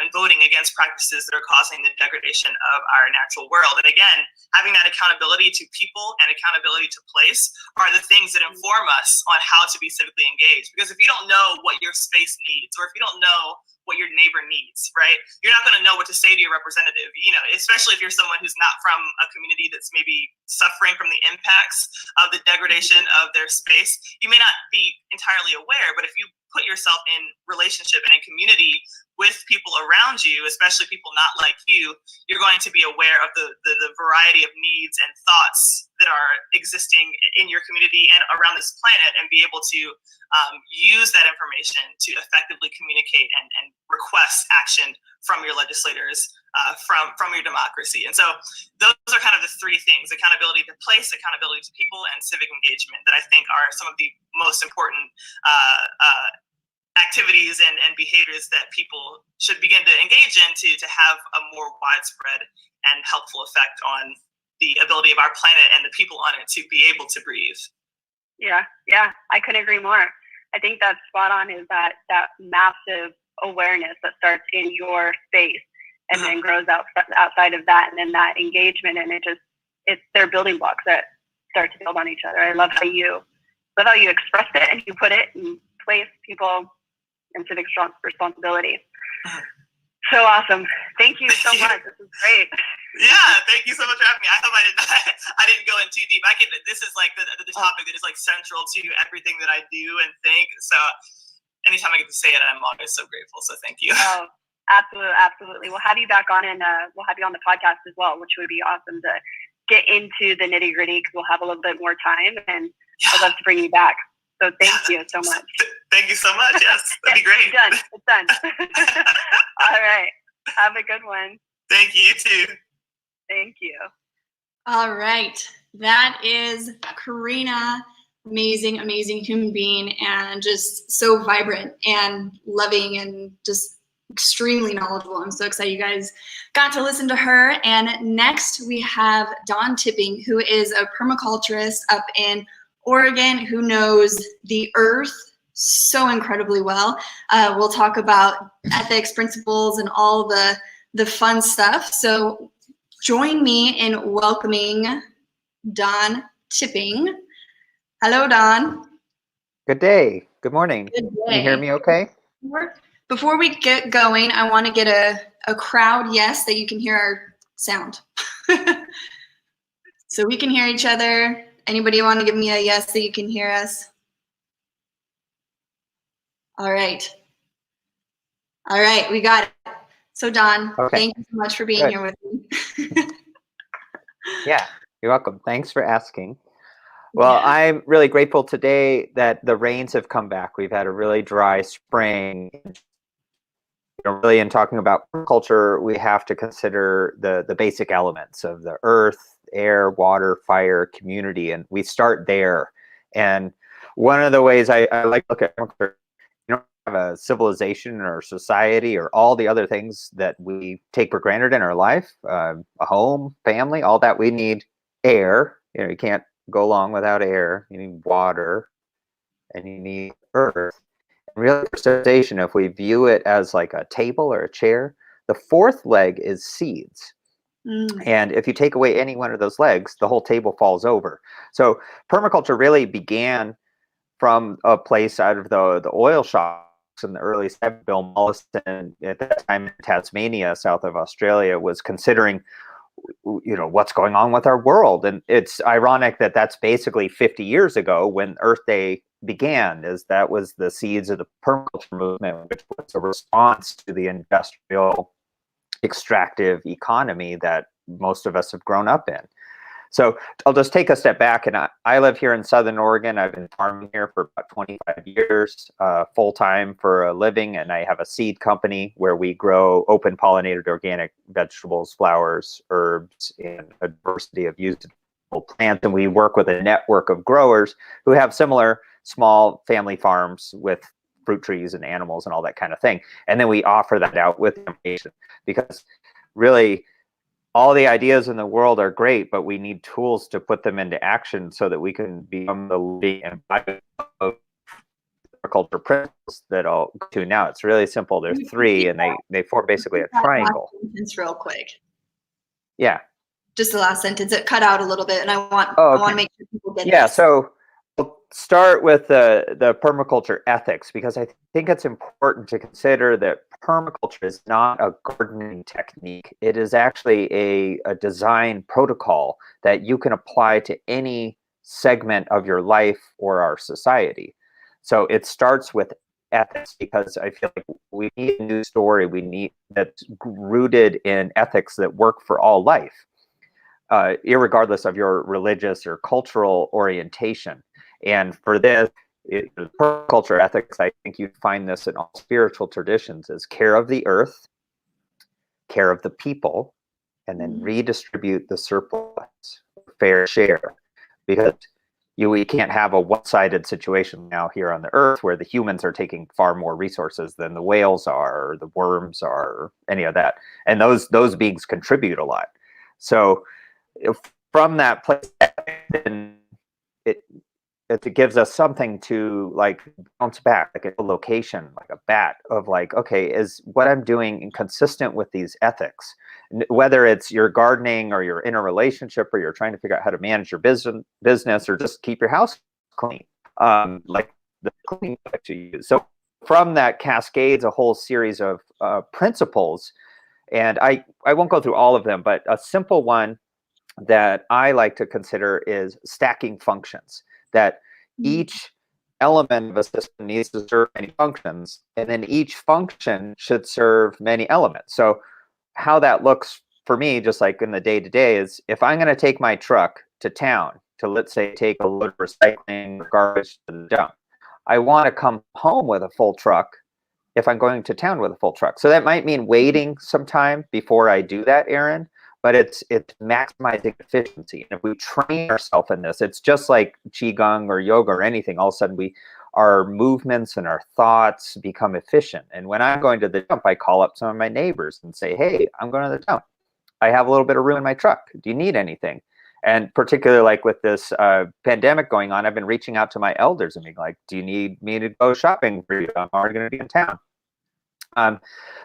and voting against practices that are causing the degradation of our natural world. And again, having that accountability to people and accountability to place are the things that inform us on how to be civically engaged. Because if you don't know what your space needs, or if you don't know what your neighbor needs, right? You're not going to know what to say to your representative, especially if you're someone who's not from a community that's maybe suffering from the impacts of the degradation of their space. You may not be entirely aware, but if you put yourself in relationship and in community with people around you, especially people not like you, you're going to be aware of the variety of needs and thoughts that are existing in your community and around this planet, and be able to use that information to effectively communicate and request action from your legislators, from your democracy. And so those are kind of the three things: accountability to place, accountability to people, and civic engagement, that I think are some of the most important activities and behaviors that people should begin to engage in to have a more widespread and helpful effect on the ability of our planet and the people on it to be able to breathe. Yeah, I couldn't agree more. I think that's spot on, is that massive awareness that starts in your space and then grows outside of that, and then that engagement, and it's their building blocks that start to build on each other. I love how you expressed it and you put it and place people in civic responsibility. So awesome. Thank you so much. This is great. Yeah, thank you so much for having me. I hope I didn't go in too deep. This is like the topic that is like central to everything that I do and think. So anytime I get to say it, I'm always so grateful. So thank you. Oh, absolutely. We'll have you back on, and we'll have you on the podcast as well, which would be awesome to get into the nitty gritty, because we'll have a little bit more time, and I'd love to bring you back. So thank you so much. Thank you so much. Yes, that'd be great. It's done. All right. Have a good one. Thank you. You too. Thank you. All right. That is Karina. Amazing human being, and just so vibrant and loving and just extremely knowledgeable. I'm so excited you guys got to listen to her. And next we have Dawn Tipping, who is a permaculturist up in Oregon, who knows the earth so incredibly well. We'll talk about ethics, principles, and all the fun stuff. So join me in welcoming Dawn Tipping. Hello, Dawn. Good day. Good morning. Good day. Can you hear me okay? Before we get going, I want to get a crowd yes that you can hear our sound. So we can hear each other. Anybody want to give me a yes that you can hear us? All right, we got it. So Dawn, Thank you so much for being here with me. Yeah, you're welcome. Thanks for asking. Well, I'm really grateful today that the rains have come back. We've had a really dry spring. Really, in talking about culture, we have to consider the basic elements of the earth, air, water, fire, community, and we start there. And one of the ways I like to look at culture, have a civilization or society or all the other things that we take for granted in our life, a home, family, all that. We need air. You can't go along without air. You need water, and you need earth. And really, for civilization, if we view it as like a table or a chair, the fourth leg is seeds. And if you take away any one of those legs, the whole table falls over. So permaculture really began from a place out of the oil shocks in the early 70s. Bill Mollison, at that time in Tasmania, south of Australia, was considering, what's going on with our world. And it's ironic that that's basically 50 years ago when Earth Day began, as that was the seeds of the permaculture movement, which was a response to the industrial extractive economy that most of us have grown up in. So I'll just take a step back, and I live here in Southern Oregon. I've been farming here for about 25 years, full-time for a living, and I have a seed company where we grow open pollinated organic vegetables, flowers, herbs, and a diversity of usable plants. And we work with a network of growers who have similar small family farms with fruit trees and animals and all that kind of thing. And then we offer that out with information, because really, all the ideas in the world are great, but we need tools to put them into action so that we can become the leading embodiment of agriculture principles that I'll go to now. It's really simple. There's three, and they form basically a triangle. Sentence real quick. Yeah. Just the last sentence. It cut out a little bit, and I want to make sure people get this. So we'll start with the permaculture ethics, because I think it's important to consider that permaculture is not a gardening technique. It is actually a design protocol that you can apply to any segment of your life or our society. So it starts with ethics, because I feel like we need a new story. We need that's rooted in ethics that work for all life, irregardless of your religious or cultural orientation. And for this, permaculture ethics, I think you find this in all spiritual traditions, is care of the earth, care of the people, and then redistribute the surplus, fair share. Because we can't have a one-sided situation now here on the earth where the humans are taking far more resources than the whales are, or the worms are, or any of that. And those beings contribute a lot. So from that place, then it gives us something to like bounce back, like a location, like a bat of like, okay, is what I'm doing consistent with these ethics? Whether it's your gardening or you're in a relationship or you're trying to figure out how to manage your business or just keep your house clean, like the cleaning products you use. So from that cascades a whole series of principles, and I won't go through all of them, but a simple one that I like to consider is stacking functions, that each element of a system needs to serve many functions, and then each function should serve many elements. So how that looks for me, just like in the day-to-day, is if I'm going to take my truck to town to, let's say, take a load of recycling or garbage to the dump, I want to come home with a full truck if I'm going to town with a full truck. So that might mean waiting some time before I do that errand, but it's maximizing efficiency. And if we train ourselves in this, it's just like Qigong or yoga or anything. All of a sudden, our movements and our thoughts become efficient. And when I'm going to the dump, I call up some of my neighbors and say, hey, I'm going to the dump. I have a little bit of room in my truck. Do you need anything? And particularly like with this pandemic going on, I've been reaching out to my elders and being like, do you need me to go shopping for you? I'm already going to be in town.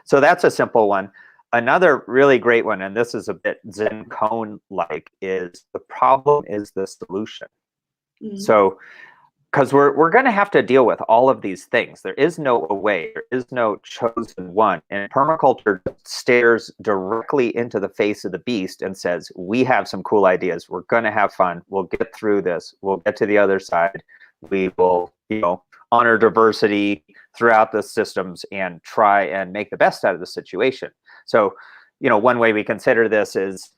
So that's a simple one. Another really great one, and this is a bit Zen Koan-like, is the problem is the solution. So, because we're going to have to deal with all of these things. There is no way, there is no chosen one. And permaculture stares directly into the face of the beast and says, we have some cool ideas. We're going to have fun. We'll get through this. We'll get to the other side. We will, honor diversity throughout the systems and try and make the best out of the situation. So, one way we consider this is,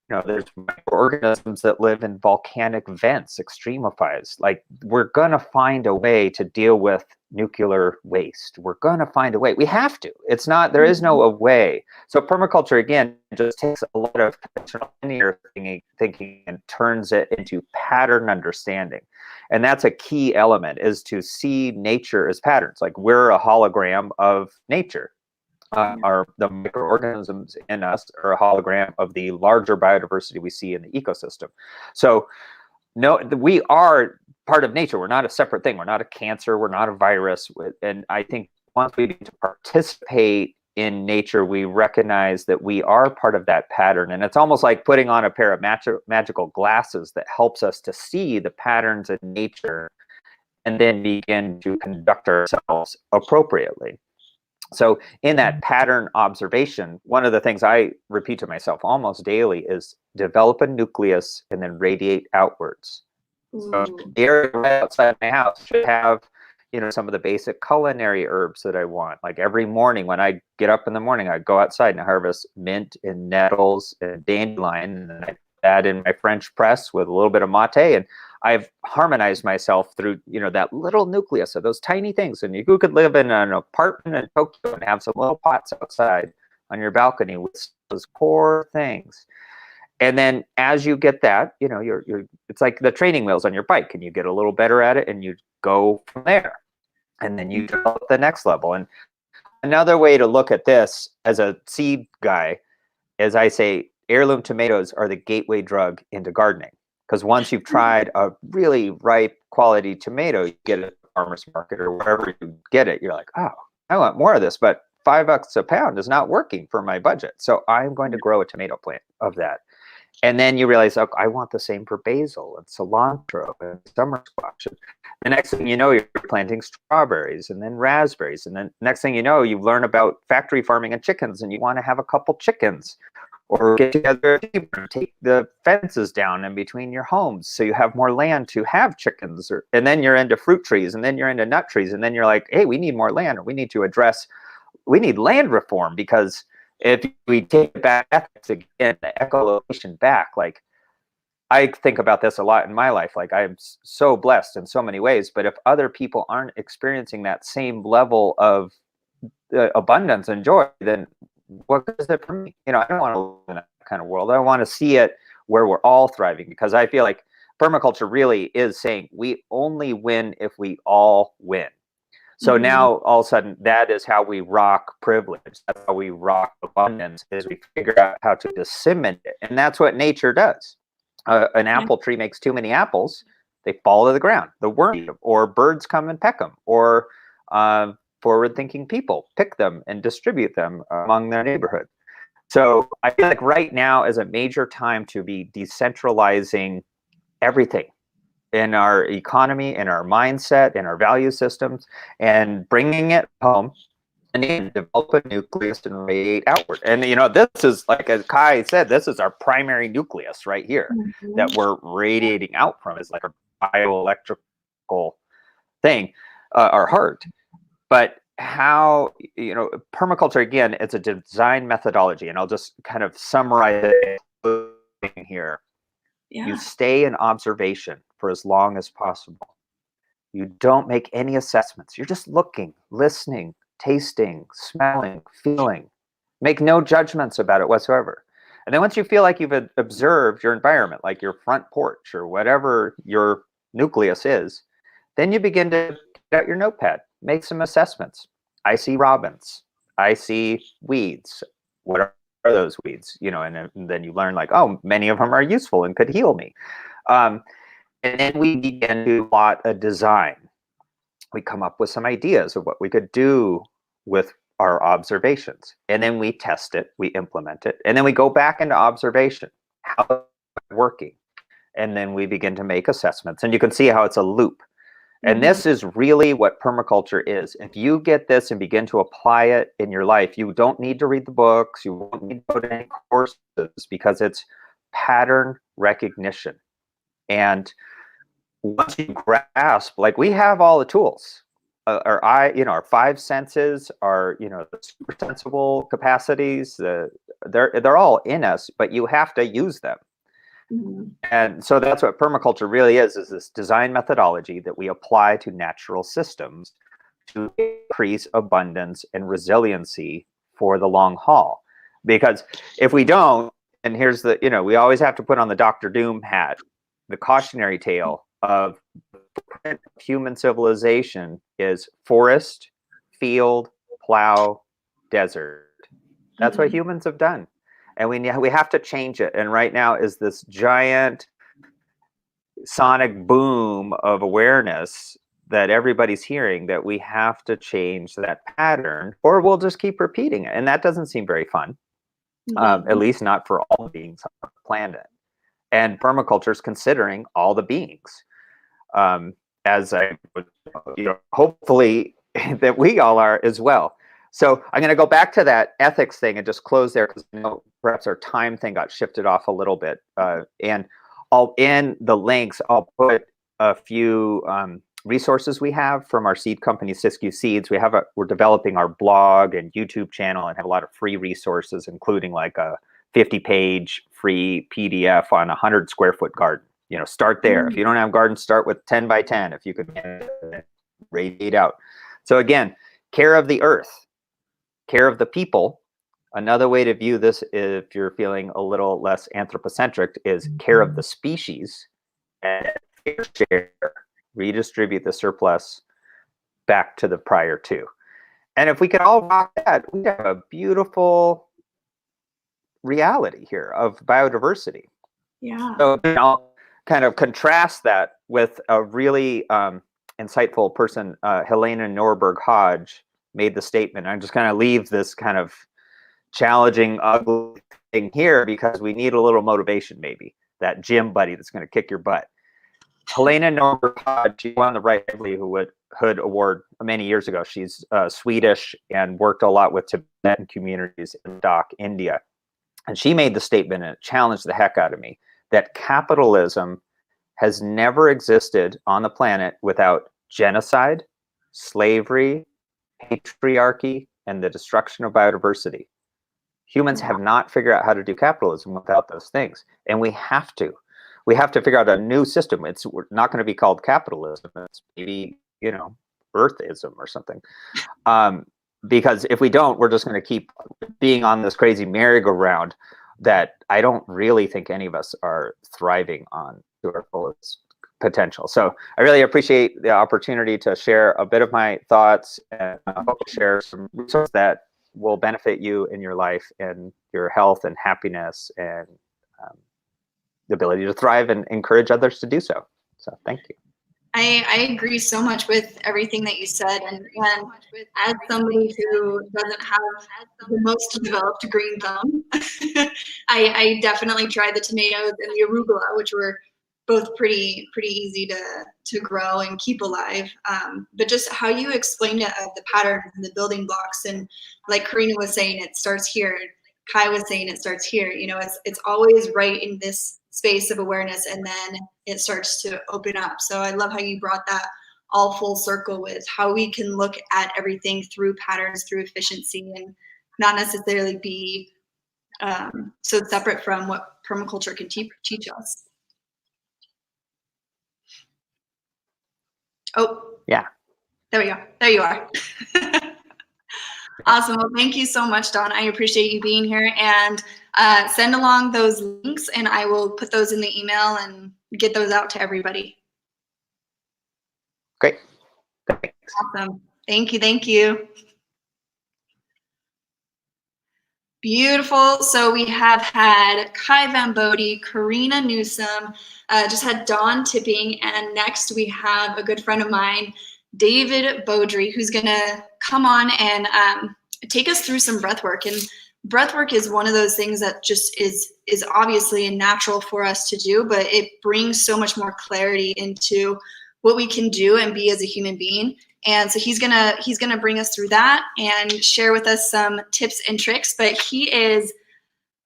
there's microorganisms that live in volcanic vents, extremophiles. Like, we're going to find a way to deal with nuclear waste. We're going to find a way. We have to. It's not, there is no way. So permaculture, again, just takes a lot of conventional linear thinking and turns it into pattern understanding. And that's a key element, is to see nature as patterns. Like, we're a hologram of nature. The microorganisms in us are a hologram of the larger biodiversity we see in the ecosystem. So no, we are part of nature. We're not a separate thing. We're not a cancer. We're not a virus. And I think once we begin to participate in nature, we recognize that we are part of that pattern. And it's almost like putting on a pair of magical glasses that helps us to see the patterns in nature and then begin to conduct ourselves appropriately. So in that pattern observation, one of the things I repeat to myself almost daily is develop a nucleus and then radiate outwards. So the area right outside my house should have, some of the basic culinary herbs that I want. Like, every morning when I get up in the morning, I go outside and harvest mint and nettles and dandelion, and then I add in my French press with a little bit of mate, and I've harmonized myself through, that little nucleus of those tiny things. And you could live in an apartment in Tokyo and have some little pots outside on your balcony with those core things. And then as you get that, it's like the training wheels on your bike, and you get a little better at it and you go from there. And then you develop the next level. And another way to look at this as a seed guy is, I say, heirloom tomatoes are the gateway drug into gardening. Because once you've tried a really ripe quality tomato, you get it at the farmer's market or wherever you get it, you're like, oh, I want more of this, but $5 a pound is not working for my budget. So I'm going to grow a tomato plant of that. And then you realize, oh, I want the same for basil and cilantro and summer squash. And the next thing you know, you're planting strawberries and then raspberries. And then next thing you know, you learn about factory farming and chickens, and you want to have a couple chickens. Or get together and take the fences down in between your homes so you have more land to have chickens. And then you're into fruit trees, and then you're into nut trees. And then you're like, hey, we need more land, or we need land reform, because if we take back ethics again, the echolocation back, like, I think about this a lot in my life. Like, I'm so blessed in so many ways, but if other people aren't experiencing that same level of abundance and joy, then what is it for me? I don't want to live in that kind of world. I want to see it where we're all thriving, because I feel like permaculture really is saying we only win if we all win. So now all of a sudden, that is how we rock privilege. That's how we rock abundance, is we figure out how to disseminate it. And that's what nature does. An apple tree makes too many apples, they fall to the ground. The worms eat them, or birds come and peck them, or forward-thinking people pick them and distribute them among their neighborhood. So I feel like right now is a major time to be decentralizing everything in our economy, in our mindset, in our value systems, and bringing it home and then develop a nucleus and radiate outward. And this is, like as Kai said, this is our primary nucleus right here that we're radiating out from, is like a bioelectrical thing, our heart. But how, permaculture, again, it's a design methodology, and I'll just kind of summarize it here. Yeah. You stay in observation for as long as possible. You don't make any assessments. You're just looking, listening, tasting, smelling, feeling. Make no judgments about it whatsoever. And then once you feel like you've observed your environment, like your front porch or whatever your nucleus is, then you begin to get out your notepad, make some assessments. I see robins. I see weeds. What are those weeds? And then you learn, like, oh, many of them are useful and could heal me. And then we begin to plot a design. We come up with some ideas of what we could do with our observations. And then we test it, we implement it, and then we go back into observation. How is it working? And then we begin to make assessments. And you can see how it's a loop. And this is really what permaculture is. If you get this and begin to apply it in your life, you don't need to read the books, you won't need to go to any courses, because it's pattern recognition. And once you grasp, like, we have all the tools, our five senses, our, the super sensible capacities, they're all in us, but you have to use them. And so that's what permaculture really is this design methodology that we apply to natural systems to increase abundance and resiliency for the long haul. Because if we don't, and here's the, we always have to put on the Dr. Doom hat, the cautionary tale of human civilization is forest, field, plow, desert. That's what humans have done. And we have to change it. And right now is this giant sonic boom of awareness that everybody's hearing, that we have to change that pattern, or we'll just keep repeating it. And that doesn't seem very fun, at least not for all beings on the planet. And permaculture is considering all the beings, as I would, hopefully that we all are as well. So I'm going to go back to that ethics thing and just close there, because perhaps our time thing got shifted off a little bit. And in the links, I'll put a few resources we have from our seed company, Siskiyou Seeds. We're developing our blog and YouTube channel, and have a lot of free resources, including like a 50-page free PDF on a 100-square-foot garden. Start there. If you don't have gardens, start with 10 by 10. If you could radiate out. So again, care of the earth, care of the people. Another way to view this, if you're feeling a little less anthropocentric, is care of the species, and share, redistribute the surplus back to the prior two. And if we could all rock that, we'd have a beautiful reality here of biodiversity. Yeah. So I'll kind of contrast that with a really insightful person, Helena Norberg Hodge, made the statement. I'm just going to leave this kind of challenging, ugly thing here, because we need a little motivation, maybe. That gym buddy that's going to kick your butt. Helena Norberg Hodge, she won the Right Livelihood Award many years ago. She's Swedish and worked a lot with Tibetan communities in Ladakh, India. And she made the statement, and it challenged the heck out of me, that capitalism has never existed on the planet without genocide, slavery, patriarchy, and the destruction of biodiversity. Humans have not figured out how to do capitalism without those things. And we have to. We have to figure out a new system. It's not going to be called capitalism. It's maybe, Earthism or something. Because if we don't, we're just going to keep being on this crazy merry-go-round that I don't really think any of us are thriving on to our fullest potential. So I really appreciate the opportunity to share a bit of my thoughts, and I hope to share some resources that will benefit you in your life and your health and happiness and the ability to thrive and encourage others to do so. So thank you. I agree so much with everything that you said, and as somebody who doesn't have the most developed green thumb, I definitely tried the tomatoes and the arugula, which were both pretty easy to grow and keep alive. But just how you explained it of the patterns and the building blocks, and like Karina was saying, it starts here. Kai was saying it starts here. You know, it's always right in this space of awareness, and then it starts to open up. So I love how you brought that all full circle with how we can look at everything through patterns, through efficiency, and not necessarily be so separate from what permaculture can teach us. Oh, yeah. There we go. There you are. Awesome. Well, thank you so much, Dawn. I appreciate you being here, and send along those links, and I will put those in the email and get those out to everybody. Great. Thanks. Awesome. Thank you. Thank you. Beautiful. So we have had Kai Van Bodie, Karina Newsom, just had Dawn Tipping, and next we have a good friend of mine, David Beaudry, who's going to come on and take us through some breath work. And breath work is one of those things that just is obviously a natural for us to do, but it brings so much more clarity into what we can do and be as a human being. And so he's gonna bring us through that and share with us some tips and tricks. But he is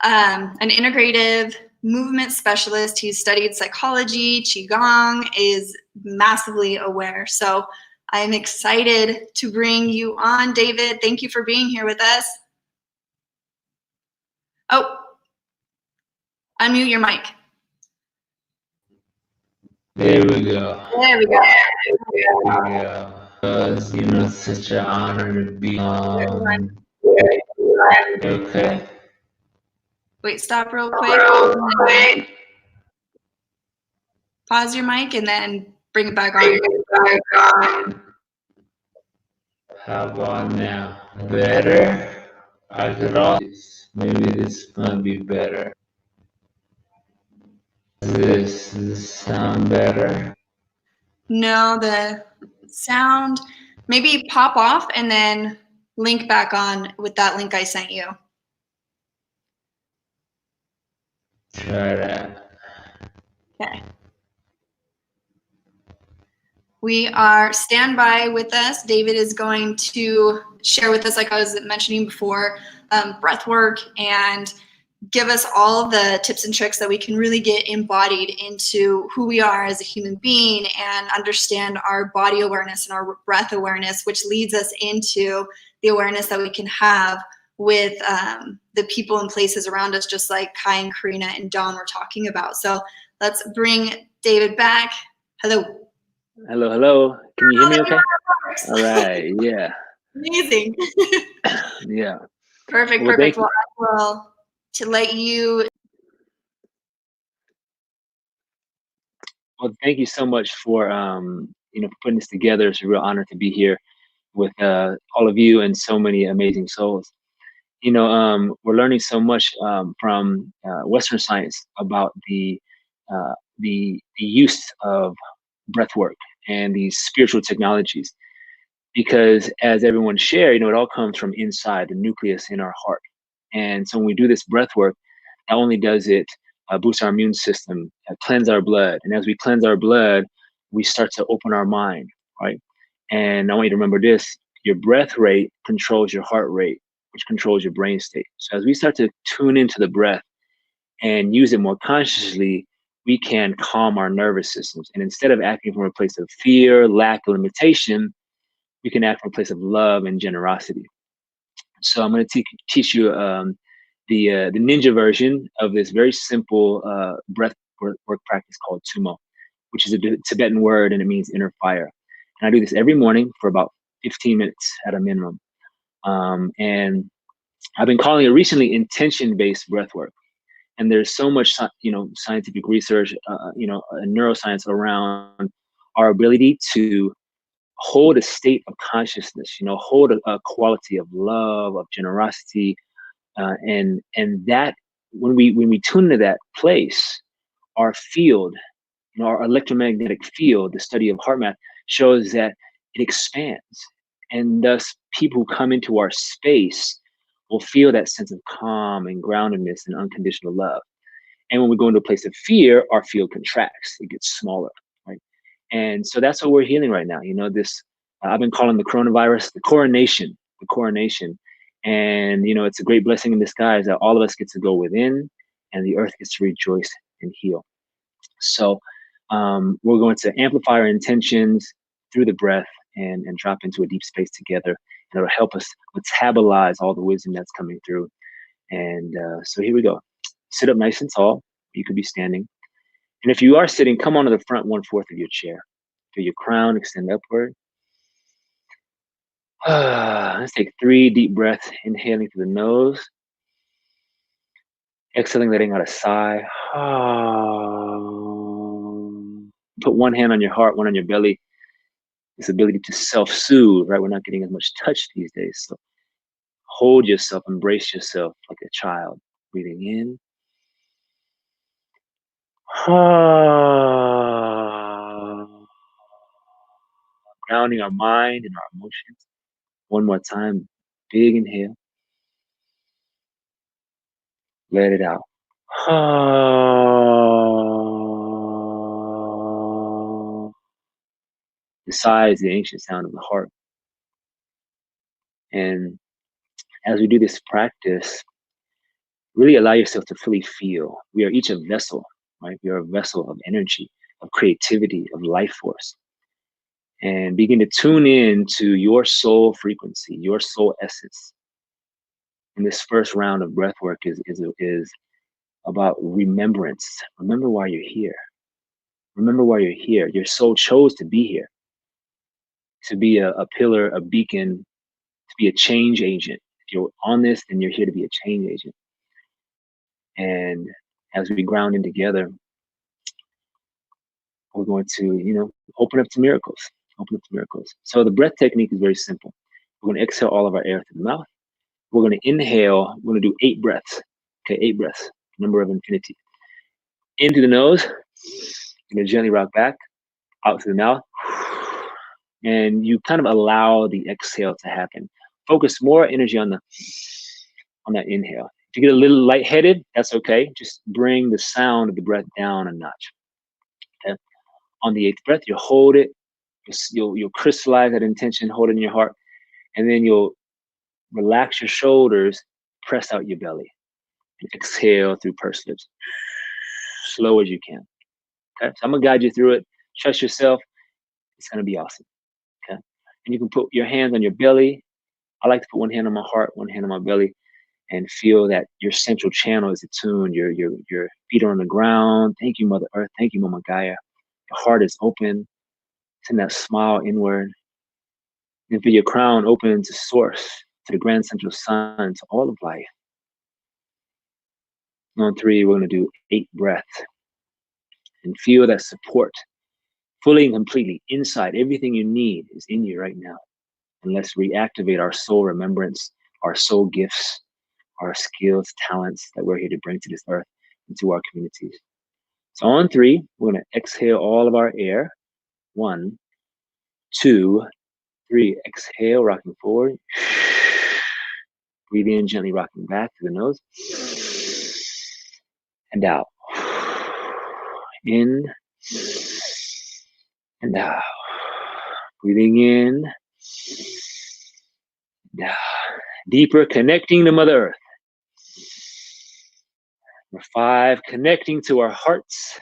an integrative movement specialist. He's studied psychology, qigong, is massively aware. So I'm excited to bring you on, David. Thank you for being here with us. Oh, unmute your mic. There we go. There we go. You know, it's such an honor to be on. Okay. Wait, stop real quick. Pause your mic and then bring it back on. How about now? Better? I could always. Maybe this might be better. Does this sound better? No, the sound, maybe pop off and then link back on with that link I sent you. Try that. Okay. We are standby with us. David is going to share with us, like I was mentioning before, breath work, and give us all the tips and tricks that we can really get embodied into who we are as a human being and understand our body awareness and our breath awareness, which leads us into the awareness that we can have with the people and places around us, just like Kai and Karina and Dawn were talking about. So let's bring David back. Hello. Hello, hello. Can you hear me okay? All right, yeah. Amazing. Yeah. Perfect, Well, perfect. Well, I will to let you. Well, thank you so much for putting this together. It's a real honor to be here with all of you and so many amazing souls. We're learning so much from Western science about the use of breath work and these spiritual technologies, because as everyone shared, it all comes from inside the nucleus in our heart. And so when we do this breath work, not only does it boost our immune system, cleanse our blood, and as we cleanse our blood, we start to open our mind, right? And I want you to remember this: your breath rate controls your heart rate, which controls your brain state. So as we start to tune into the breath and use it more consciously, we can calm our nervous systems. And instead of acting from a place of fear, lack, or limitation, we can act from a place of love and generosity. So I'm going to teach you the ninja version of this very simple breath work practice called tumo, which is a Tibetan word, and it means inner fire. And I do this every morning for about 15 minutes at a minimum. And I've been calling it recently intention-based breath work. And there's so much, scientific research, and neuroscience around our ability to hold a state of consciousness, hold a quality of love, of generosity, and that when we tune into that place, our field, our electromagnetic field, the study of heart math, shows that it expands. And thus, people who come into our space will feel that sense of calm and groundedness and unconditional love. And when we go into a place of fear, our field contracts, it gets smaller, right? And so that's what we're healing right now. This, I've been calling the coronavirus the coronation, the coronation. And, it's a great blessing in disguise that all of us get to go within and the earth gets to rejoice and heal. So we're going to amplify our intentions through the breath and drop into a deep space together. And it'll help us metabolize all the wisdom that's coming through. And so here we go. Sit up nice and tall. You could be standing. And if you are sitting, come onto the front 1/4 of your chair. Feel your crown extend upward. Let's take 3 deep breaths, inhaling through the nose. Exhaling, letting out a sigh. Put one hand on your heart, one on your belly. This ability to self-soothe, right? We're not getting as much touch these days. So hold yourself, embrace yourself like a child. Breathing in. Grounding our mind and our emotions. One more time. Big inhale. Let it out. The sigh is the ancient sound of the heart. And as we do this practice, really allow yourself to fully feel. We are each a vessel, right? We are a vessel of energy, of creativity, of life force. And begin to tune in to your soul frequency, your soul essence. And this first round of breath work is about remembrance. Remember why you're here. Remember why you're here. Your soul chose to be here, to be a pillar, a beacon, to be a change agent. If you're on this, then you're here to be a change agent. And as we ground in together, we're going to, open up to miracles. Open up to miracles. So the breath technique is very simple. We're going to exhale all of our air through the mouth. We're going to inhale. We're going to do 8 breaths. Okay, 8 breaths. Number of infinity. In through the nose. You're going to gently rock back. Out through the mouth. And you kind of allow the exhale to happen. Focus more energy on that inhale. If you get a little lightheaded, that's okay. Just bring the sound of the breath down a notch. Okay. On the 8th breath, you'll hold it. You'll crystallize that intention, hold it in your heart, and then you'll relax your shoulders, press out your belly, and exhale through pursed lips, slow as you can. Okay, so I'm gonna guide you through it. Trust yourself. It's gonna be awesome. Okay, and you can put your hands on your belly. I like to put one hand on my heart, one hand on my belly, and feel that your central channel is attuned. Your feet are on the ground. Thank you, Mother Earth. Thank you, Mama Gaia. Your heart is open. Send that smile inward. And feel your crown open to source, to the grand central sun, to all of life. On 3, we're going to do 8 breaths. And feel that support fully and completely inside. Everything you need is in you right now. And let's reactivate our soul remembrance, our soul gifts, our skills, talents that we're here to bring to this earth and to our communities. So on 3, we're going to exhale all of our air. 1, 2, 3. Exhale, rocking forward. Breathe in, gently rocking back to the nose. And out. In and out. Breathing in and out. Deeper, connecting to Mother Earth. Number 5, connecting to our hearts.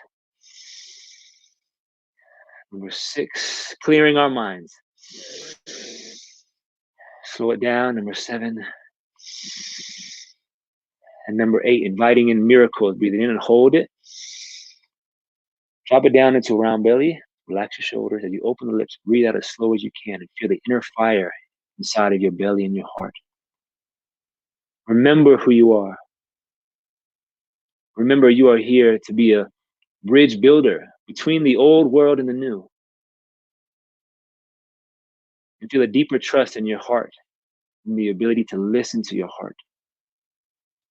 Number 6, clearing our minds. Slow it down. Number 7. And number 8, inviting in miracles. Breathing in and hold it. Drop it down into a round belly. Relax your shoulders. As you open the lips, breathe out as slow as you can and feel the inner fire inside of your belly and your heart. Remember who you are. Remember you are here to be a bridge builder between the old world and the new. And feel a deeper trust in your heart and the ability to listen to your heart,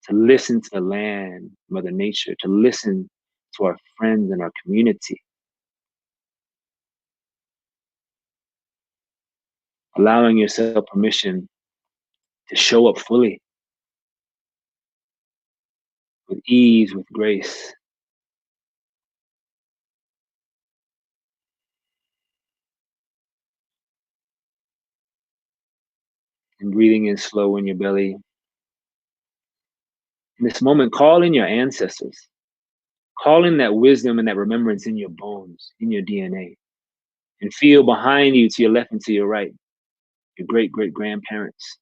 to listen to the land, Mother Nature, to listen to our friends and our community. Allowing yourself permission to show up fully, with ease, with grace. And breathing in slow in your belly. In this moment, call in your ancestors. Call in that wisdom and that remembrance in your bones, in your DNA. And feel behind you, to your left and to your right, your great-great-grandparents.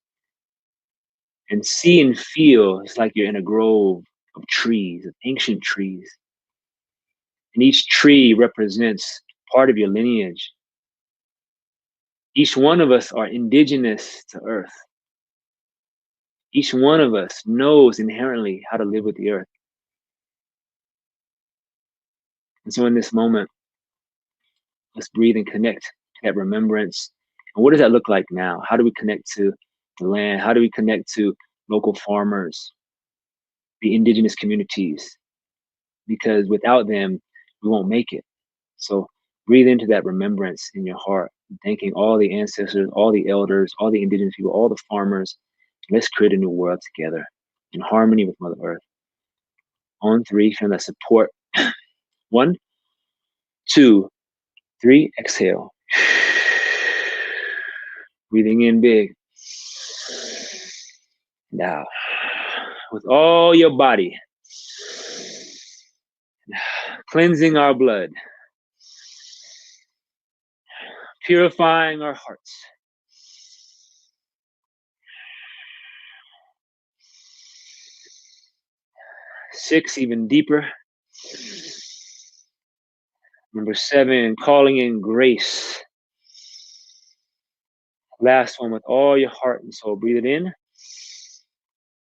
And see and feel, it's like you're in a grove of trees, of ancient trees. And each tree represents part of your lineage. Each one of us are indigenous to Earth. Each one of us knows inherently how to live with the Earth. And so in this moment, let's breathe and connect to that remembrance. And what does that look like now? How do we connect to the land? How do we connect to local farmers, the indigenous communities? Because without them, we won't make it. So breathe into that remembrance in your heart, thanking all the ancestors, all the elders, all the indigenous people, all the farmers. Let's create a new world together in harmony with Mother Earth. On 3, feel that support. 1, 2, 3, exhale. Breathing in big. Now, with all your body, cleansing our blood, purifying our hearts. Six, even deeper. Number 7, calling in grace. Last one, with all your heart and soul. Breathe it in.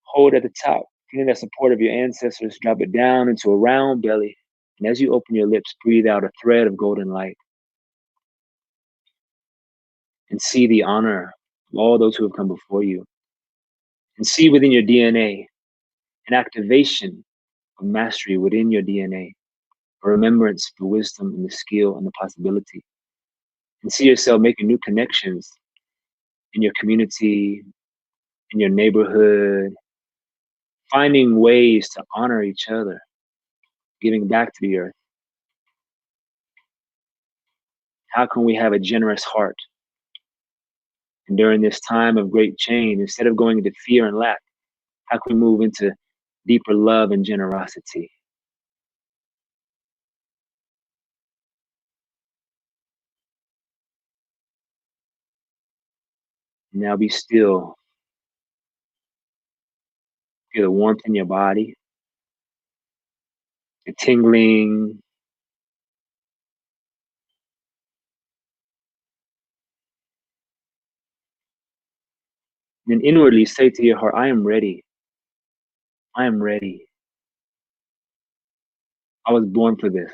Hold at the top. Feeling that support of your ancestors. Drop it down into a round belly. And as you open your lips, breathe out a thread of golden light. And see the honor of all those who have come before you. And see within your DNA an activation of mastery within your DNA. A remembrance, the wisdom, and the skill, and the possibility. And see yourself making new connections in your community, in your neighborhood, finding ways to honor each other, giving back to the earth. How can we have a generous heart? And during this time of great change, instead of going into fear and lack, how can we move into deeper love and generosity? Now be still. Feel the warmth in your body, the tingling. And inwardly say to your heart, I am ready. I am ready. I was born for this.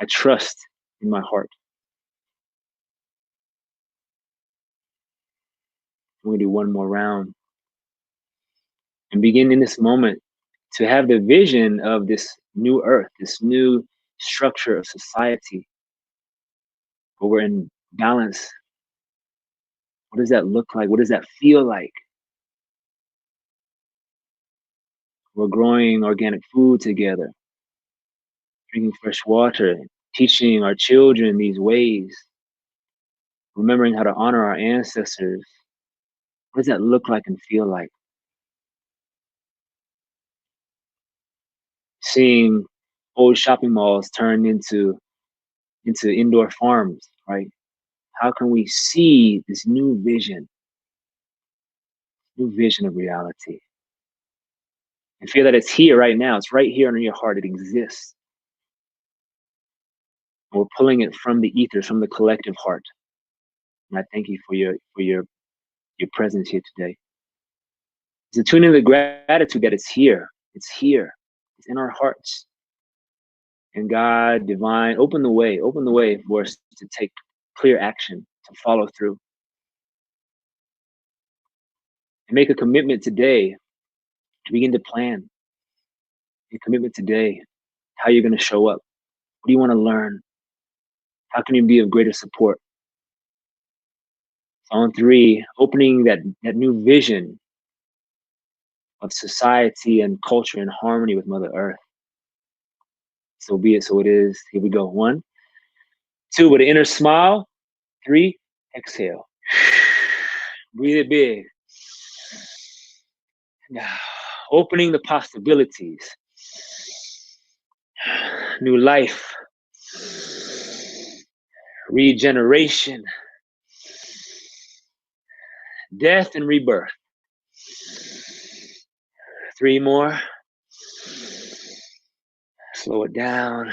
I trust in my heart. We're going to do one more round. And begin in this moment to have the vision of this new earth, this new structure of society, where we're in balance. What does that look like? What does that feel like? We're growing organic food together, drinking fresh water, teaching our children these ways, remembering how to honor our ancestors. What does that look like and feel like? Seeing old shopping malls turn into indoor farms, right? How can we see this new vision of reality? And feel that it's here right now. It's right here under your heart. It exists. And we're pulling it from the ethers, from the collective heart. And I thank you for your presence here today. So tune in the gratitude that it's here. It's here. It's in our hearts. And God, divine, open the way for us to take clear action, to follow through. And make a commitment today to begin to plan your commitment today, how you're going to show up. What do you want to learn? How can you be of greater support? So on 3, opening that new vision of society and culture in harmony with Mother Earth. So be it, so it is. Here we go. 1, 2, with an inner smile. 3, exhale. Breathe it big. Now, opening the possibilities. New life. Regeneration. Death and rebirth. 3 more. Slow it down.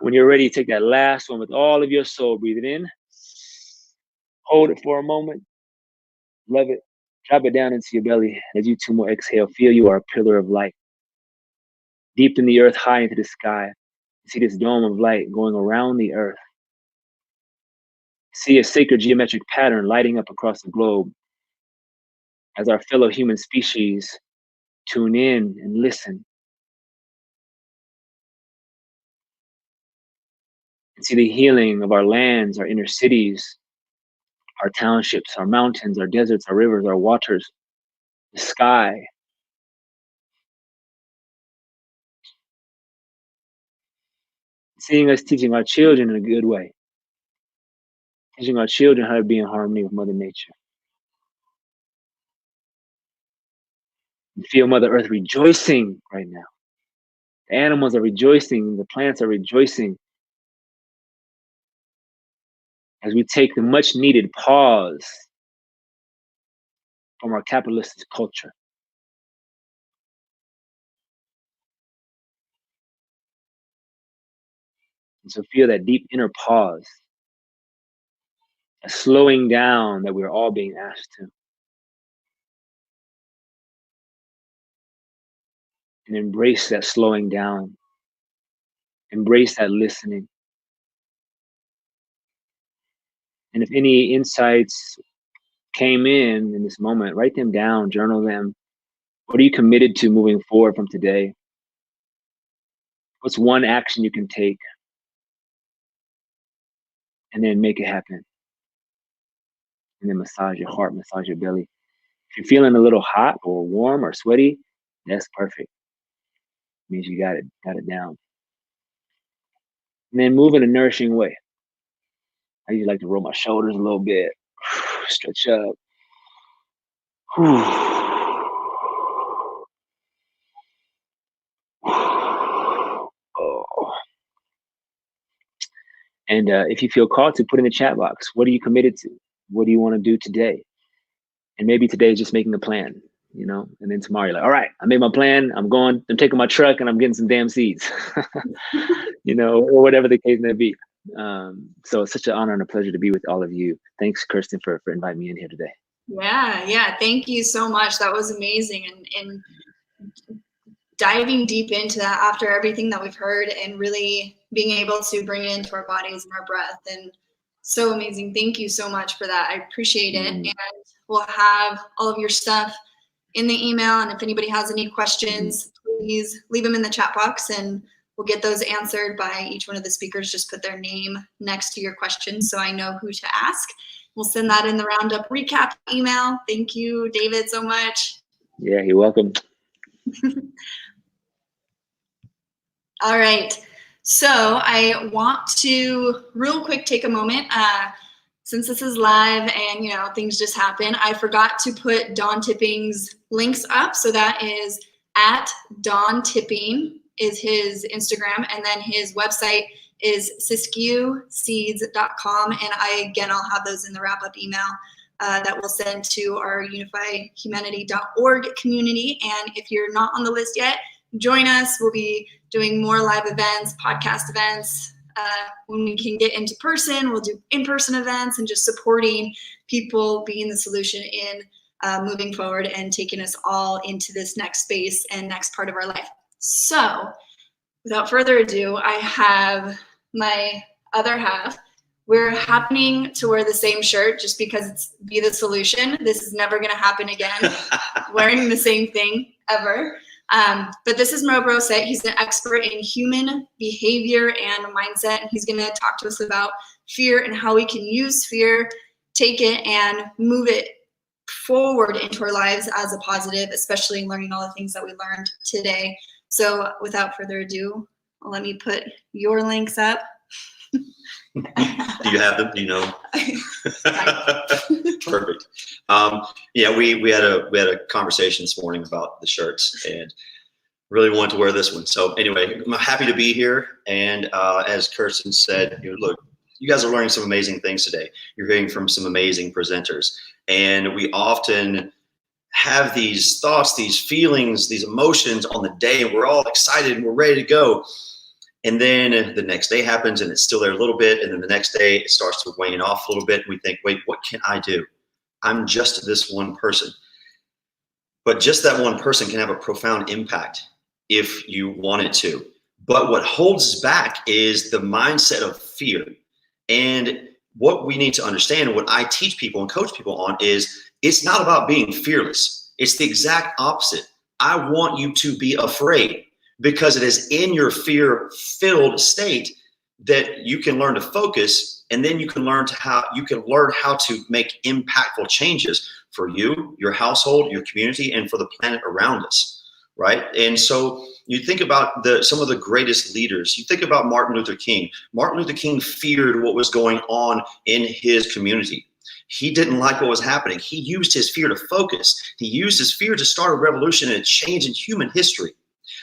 When you're ready, take that last one with all of your soul. Breathe it in. Hold it for a moment. Love it. Drop it down into your belly. As you 2 more exhale, feel you are a pillar of light. Deep in the earth, high into the sky. You see this dome of light going around the earth. See a sacred geometric pattern lighting up across the globe as our fellow human species tune in and listen. And see the healing of our lands, our inner cities, our townships, our mountains, our deserts, our rivers, our waters, the sky. Seeing us teaching our children in a good way. Teaching our children how to be in harmony with Mother Nature. You feel Mother Earth rejoicing right now. The animals are rejoicing. The plants are rejoicing. As we take the much needed pause from our capitalist culture. And so feel that deep inner pause. A slowing down that we're all being asked to. And embrace that slowing down. Embrace that listening. And if any insights came in this moment, write them down, journal them. What are you committed to moving forward from today? What's one action you can take? And then make it happen. And then massage your heart, massage your belly. If you're feeling a little hot or warm or sweaty, that's perfect. It means you got it down. And then move in a nourishing way. I usually like to roll my shoulders a little bit, stretch up. Oh. And if you feel called to, put in the chat box, what are you committed to? What do you want to do today? And maybe today is just making a plan, you know? And then tomorrow you're like, all right, I made my plan. I'm taking my truck and I'm getting some damn seeds, you know, or whatever the case may be. So it's such an honor and a pleasure to be with all of you. Thanks, Kirsten, for inviting me in here today. Yeah. Thank you so much. That was amazing. And diving deep into that after everything that we've heard and really being able to bring it into our bodies and our breath. And so amazing. Thank you so much for that. I appreciate it. And we'll have all of your stuff in the email. And if anybody has any questions, please leave them in the chat box and we'll get those answered by each one of the speakers. Just put their name next to your question so I know who to ask. We'll send that in the roundup recap email. Thank you, David, so much. Yeah, you're welcome. All right. So I want to real quick take a moment. Since this is live and, you know, things just happen, I forgot to put Dawn Tipping's links up. So that is at Dawn Tipping is his Instagram. And then his website is siskiyouseeds.com. And I'll have those in the wrap-up email that we'll send to our unifyhumanity.org community. And if you're not on the list yet, join us. We'll be doing more live events, podcast events. When we can get into person, we'll do in-person events and just supporting people being the solution in moving forward and taking us all into this next space and next part of our life. So without further ado, I have my other half we're happening to wear the same shirt just because it's be the solution. This is never going to happen again, wearing the same thing ever. But this is Mo Brosset. He's an expert in human behavior and mindset, and he's going to talk to us about fear and how we can use fear, take it, and move it forward into our lives as a positive, especially learning all the things that we learned today. So without further ado, let me put your links up. Do you have them? Do you know? Perfect. Yeah, we had a conversation this morning about the shirts and really wanted to wear this one. So anyway, I'm happy to be here. And as Kirsten said, look, you guys are learning some amazing things today. You're hearing from some amazing presenters. And we often have these thoughts, these feelings, these emotions on the day, and we're all excited and we're ready to go. And then the next day happens and it's still there a little bit. And then the next day it starts to wane off a little bit. And we think, wait, what can I do? I'm just this one person. But just that one person can have a profound impact if you want it to. But what holds us back is the mindset of fear. And what we need to understand, and what I teach people and coach people on, is it's not about being fearless. It's the exact opposite. I want you to be afraid, because it is in your fear-filled state that you can learn to focus, and then you can learn how to make impactful changes for you, your household, your community, and for the planet around us, right? And so you think about some of the greatest leaders. You think about Martin Luther King. Martin Luther King feared what was going on in his community. He didn't like what was happening. He used his fear to focus. He used his fear to start a revolution and a change in human history.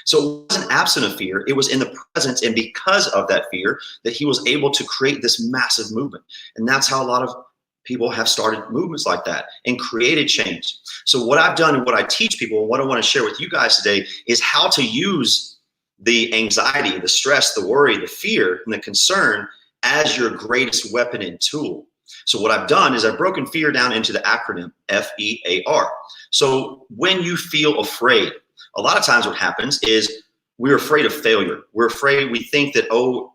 So it wasn't absent of fear. It was in the presence, and because of that fear, that he was able to create this massive movement. And that's how a lot of people have started movements like that and created change. So what I've done and what I teach people, and what I want to share with you guys today, is how to use the anxiety, the stress, the worry, the fear, and the concern as your greatest weapon and tool. So what I've done is I've broken fear down into the acronym FEAR. So when you feel afraid, a lot of times what happens is we're afraid of failure. We're afraid, we think that, oh,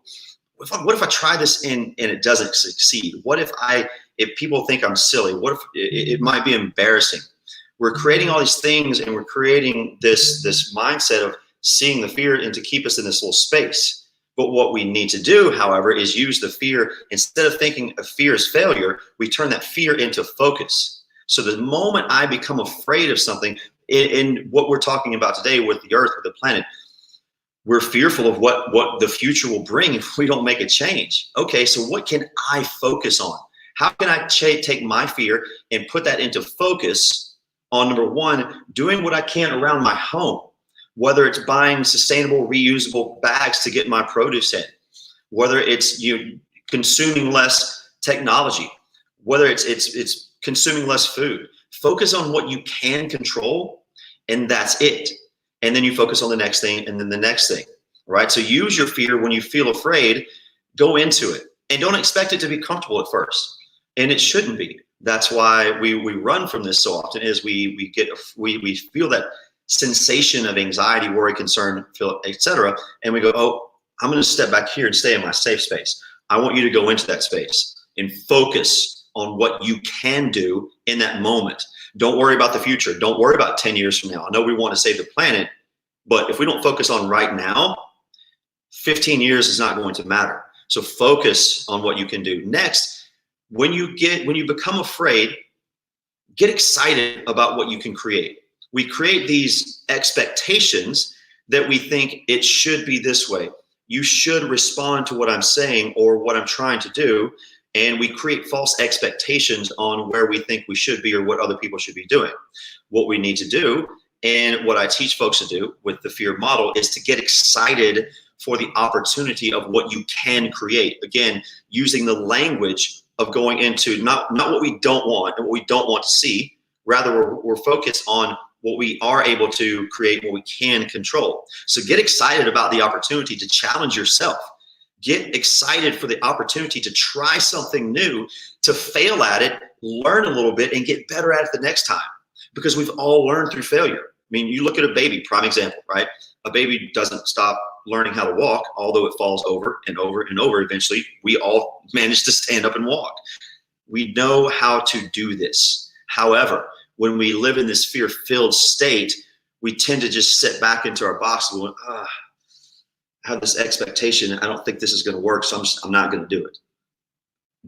what if I try this and it doesn't succeed? What if people think I'm silly? What if it might be embarrassing? We're creating all these things, and we're creating this mindset of seeing the fear and to keep us in this little space. But what we need to do, however, is use the fear. Instead of thinking of fear as failure, we turn that fear into focus. So the moment I become afraid of something, in what we're talking about today with the earth, with the planet, we're fearful of what the future will bring if we don't make a change. Okay, so what can I focus on? How can I take my fear and put that into focus on, number one, doing what I can around my home, whether it's buying sustainable, reusable bags to get my produce in, whether it's consuming less technology, whether it's consuming less food. Focus on what you can control, and that's it. And then you focus on the next thing, and then the next thing, right? So use your fear when you feel afraid, go into it, and don't expect it to be comfortable at first. And it shouldn't be. That's why we run from this so often, is we feel that sensation of anxiety, worry, concern, etc. And we go, oh, I'm going to step back here and stay in my safe space. I want you to go into that space and focus on what you can do in that moment. Don't worry about the future. Don't worry about 10 years from now. I know we want to save the planet, but if we don't focus on right now, 15 years is not going to matter. So focus on what you can do. Next, when you become afraid, get excited about what you can create. We create these expectations that we think it should be this way. You should respond to what I'm saying or what I'm trying to do. And we create false expectations on where we think we should be or what other people should be doing. What we need to do, and what I teach folks to do with the fear model, is to get excited for the opportunity of what you can create. Again, using the language of going into not what we don't want and what we don't want to see. Rather, we're focused on what we are able to create, what we can control. So get excited about the opportunity to challenge yourself. Get excited for the opportunity to try something new, to fail at it, learn a little bit, and get better at it the next time. Because we've all learned through failure. I mean, you look at a baby, prime example, right? A baby doesn't stop learning how to walk, although it falls over and over and over. Eventually, we all manage to stand up and walk. We know how to do this. However, when we live in this fear-filled state, we tend to just sit back into our box and go, I have this expectation. I don't think this is going to work, so I'm not going to do it.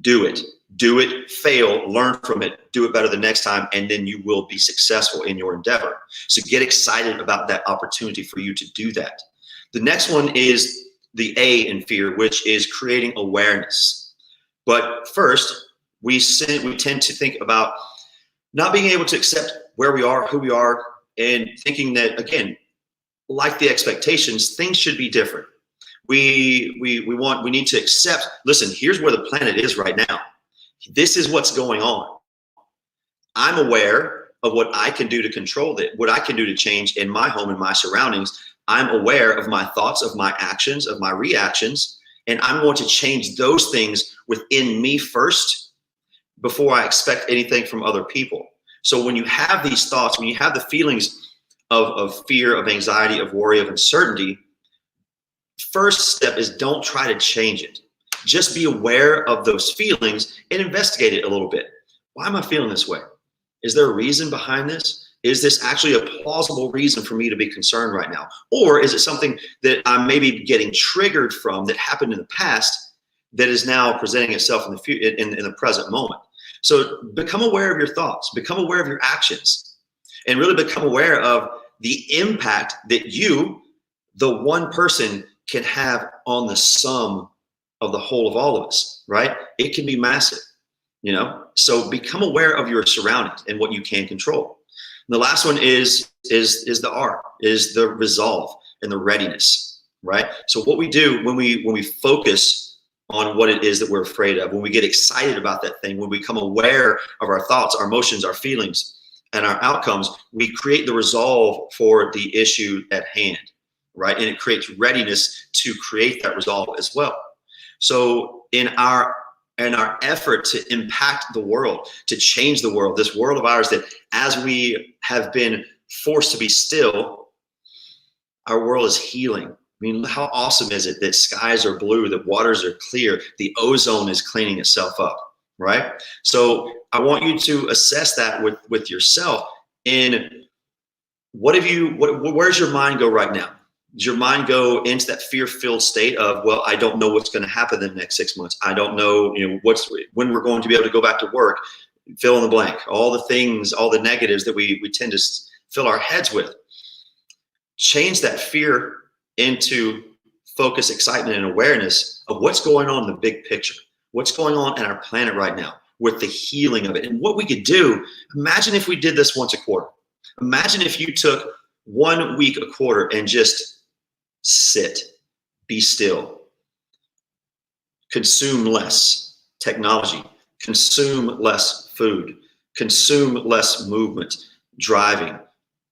Do it. Do it, fail, learn from it, do it better the next time, and then you will be successful in your endeavor. So get excited about that opportunity for you to do that. The next one is the A in fear, which is creating awareness. But first, we tend to think about not being able to accept where we are, who we are, and thinking that, again, like the expectations, things should be different. We need to accept, listen, here's where the planet is right now. This is what's going on. I'm aware of what I can do to control it, what I can do to change in my home and my surroundings. I'm aware of my thoughts, of my actions, of my reactions, and I'm going to change those things within me first before I expect anything from other people. So when you have these thoughts, when you have the feelings of fear, of anxiety, of worry, of uncertainty, first step is don't try to change it. Just be aware of those feelings and investigate it a little bit. Why am I feeling this way? Is there a reason behind this? Is this actually a plausible reason for me to be concerned right now? Or is it something that I'm maybe getting triggered from that happened in the past that is now presenting itself in the present moment? So become aware of your thoughts, become aware of your actions, and really become aware of the impact that you, the one person, can have on the sum of the whole of all of us, right? It can be massive, you know? So become aware of your surroundings and what you can control. And the last one is the R, is the resolve and the readiness, right? So what we do when we focus on what it is that we're afraid of, when we get excited about that thing, when we become aware of our thoughts, our emotions, our feelings, and our outcomes, we create the resolve for the issue at hand, right? And it creates readiness to create that resolve as well. So in our effort to impact the world, to change the world, this world of ours that as we have been forced to be still, our world is healing. I mean, how awesome is it that skies are blue, that waters are clear, the ozone is cleaning itself up, right? So I want you to assess that with yourself. In where's your mind go right now? Does your mind go into that fear-filled state of, well, I don't know what's going to happen in the next 6 months. I don't know, when we're going to be able to go back to work, fill in the blank, all the things, all the negatives that we tend to fill our heads with. Change that fear into focus, excitement, and awareness of what's going on in the big picture. What's going on in our planet right now with the healing of it. And what we could do, imagine if we did this once a quarter. Imagine if you took 1 week a quarter and just sit, be still, consume less technology, consume less food, consume less movement, driving,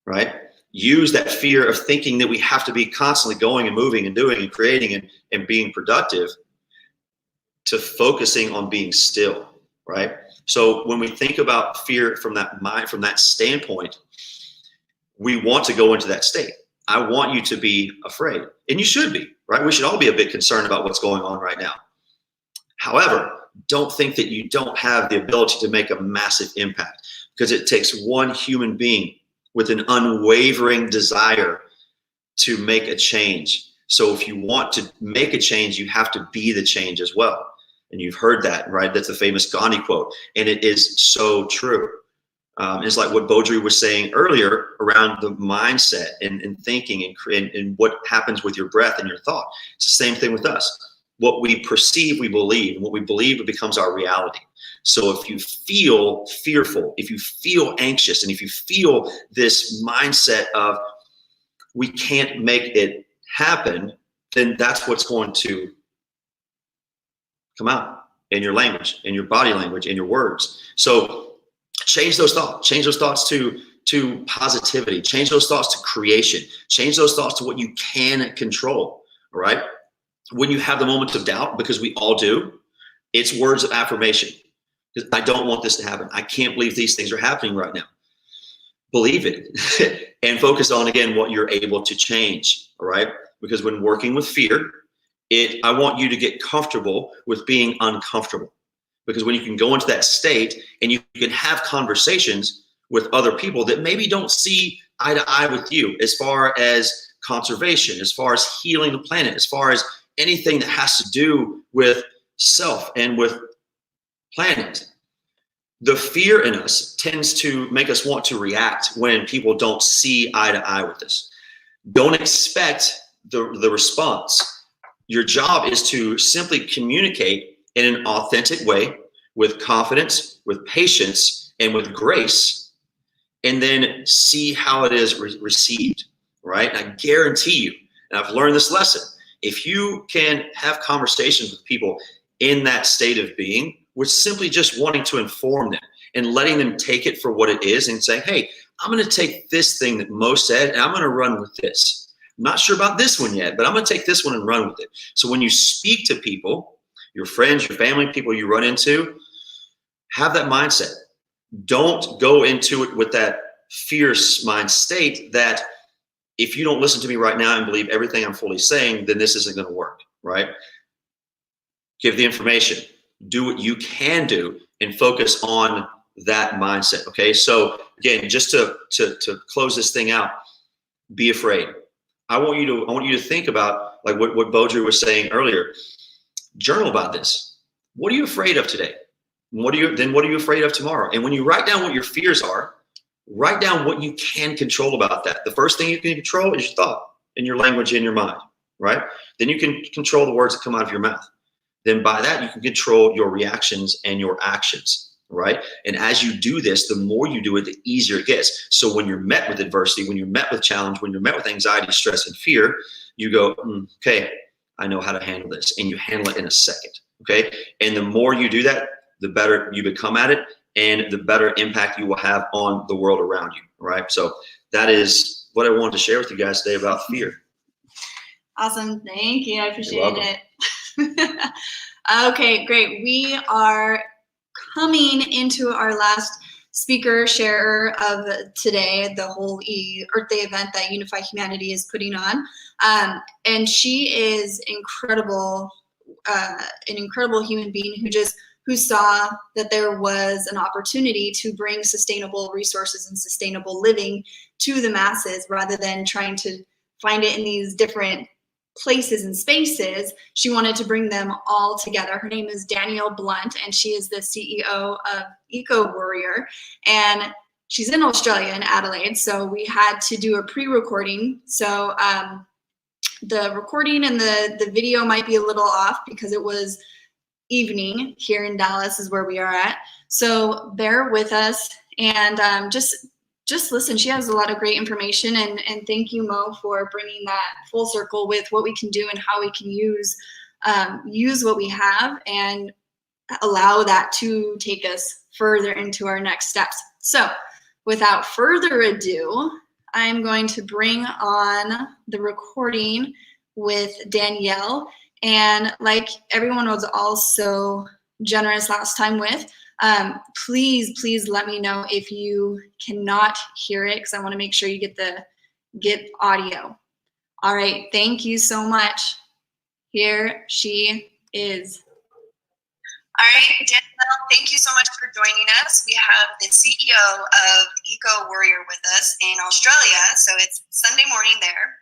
right? Use that fear of thinking that we have to be constantly going and moving and doing and creating and being productive to focusing on being still, right? So when we think about fear from that mind, from that standpoint, we want to go into that state. I want you to be afraid, and you should be, right? We should all be a bit concerned about what's going on right now. However, don't think that you don't have the ability to make a massive impact, because it takes one human being with an unwavering desire to make a change. So if you want to make a change, you have to be the change as well. And you've heard that, right? That's a famous Gandhi quote, and it is so true. It's like what Baudry was saying earlier around the mindset and thinking and what happens with your breath and your thought. It's the same thing with us. What we perceive, we believe. And what we believe, it becomes our reality. So if you feel fearful, if you feel anxious, and if you feel this mindset of we can't make it happen, then that's what's going to come out in your language, in your body language, in your words. So change those thoughts to positivity, change those thoughts to creation, change those thoughts to what you can control, all right? When you have the moments of doubt, because we all do, it's words of affirmation. I don't want this to happen. I can't believe these things are happening right now. Believe it and focus on, again, what you're able to change, all right? Because when working with fear, I want you to get comfortable with being uncomfortable. Because when you can go into that state and you can have conversations with other people that maybe don't see eye to eye with you as far as conservation, as far as healing the planet, as far as anything that has to do with self and with planet. The fear in us tends to make us want to react when people don't see eye to eye with us. Don't expect the response. Your job is to simply communicate in an authentic way with confidence, with patience, and with grace, and then see how it is received, right? And I guarantee you, and I've learned this lesson, if you can have conversations with people in that state of being, with simply just wanting to inform them and letting them take it for what it is and saying, hey, I'm going to take this thing that Mo said and I'm going to run with this. I'm not sure about this one yet, but I'm going to take this one and run with it. So when you speak to people, your friends, your family, people you run into, have that mindset. Don't go into it with that fierce mind state that if you don't listen to me right now and believe everything I'm fully saying, then this isn't going to work, right? Give the information. Do what you can do and focus on that mindset, okay? So again, just to close this thing out, be afraid. I want you to think about like what Bodri was saying earlier. Journal about this. What are you afraid of today? What are you afraid of tomorrow? And when you write down what your fears are, write down what you can control about that. The first thing you can control is your thought and your language in your mind, right? Then you can control the words that come out of your mouth. Then by that, you can control your reactions and your actions, right? And as you do this, the more you do it, the easier it gets. So when you're met with adversity, when you're met with challenge, when you're met with anxiety, stress, and fear, you go, okay, I know how to handle this. And you handle it in a second, okay? And the more you do that, the better you become at it and the better impact you will have on the world around you, right? So that is what I wanted to share with you guys today about fear. Awesome. Thank you. I appreciate it. Okay, great. We are coming into our last speaker sharer of today, the whole Earth Day event that Unify Humanity is putting on. And she is incredible, an incredible human being who saw that there was an opportunity to bring sustainable resources and sustainable living to the masses rather than trying to find it in these different places and spaces. She wanted to bring them all together. Her name is Danielle Blunt, and she is the CEO of Eco Warrior, and she's in Australia, in Adelaide. So we had to do a pre-recording. So the recording and the video might be a little off because it was evening here in Dallas is where we are at. So bear with us and just listen. She has a lot of great information, and thank you, Mo, for bringing that full circle with what we can do and how we can use what we have and allow that to take us further into our next steps. So without further ado, I'm going to bring on the recording with Danielle. And like everyone was also generous last time with, please let me know if you cannot hear it, because I want to make sure you get audio. All right, thank you so much. Here she is. All right, Danielle, thank you so much for joining us. We have the CEO of Eco Warrior with us in Australia, so it's Sunday morning there.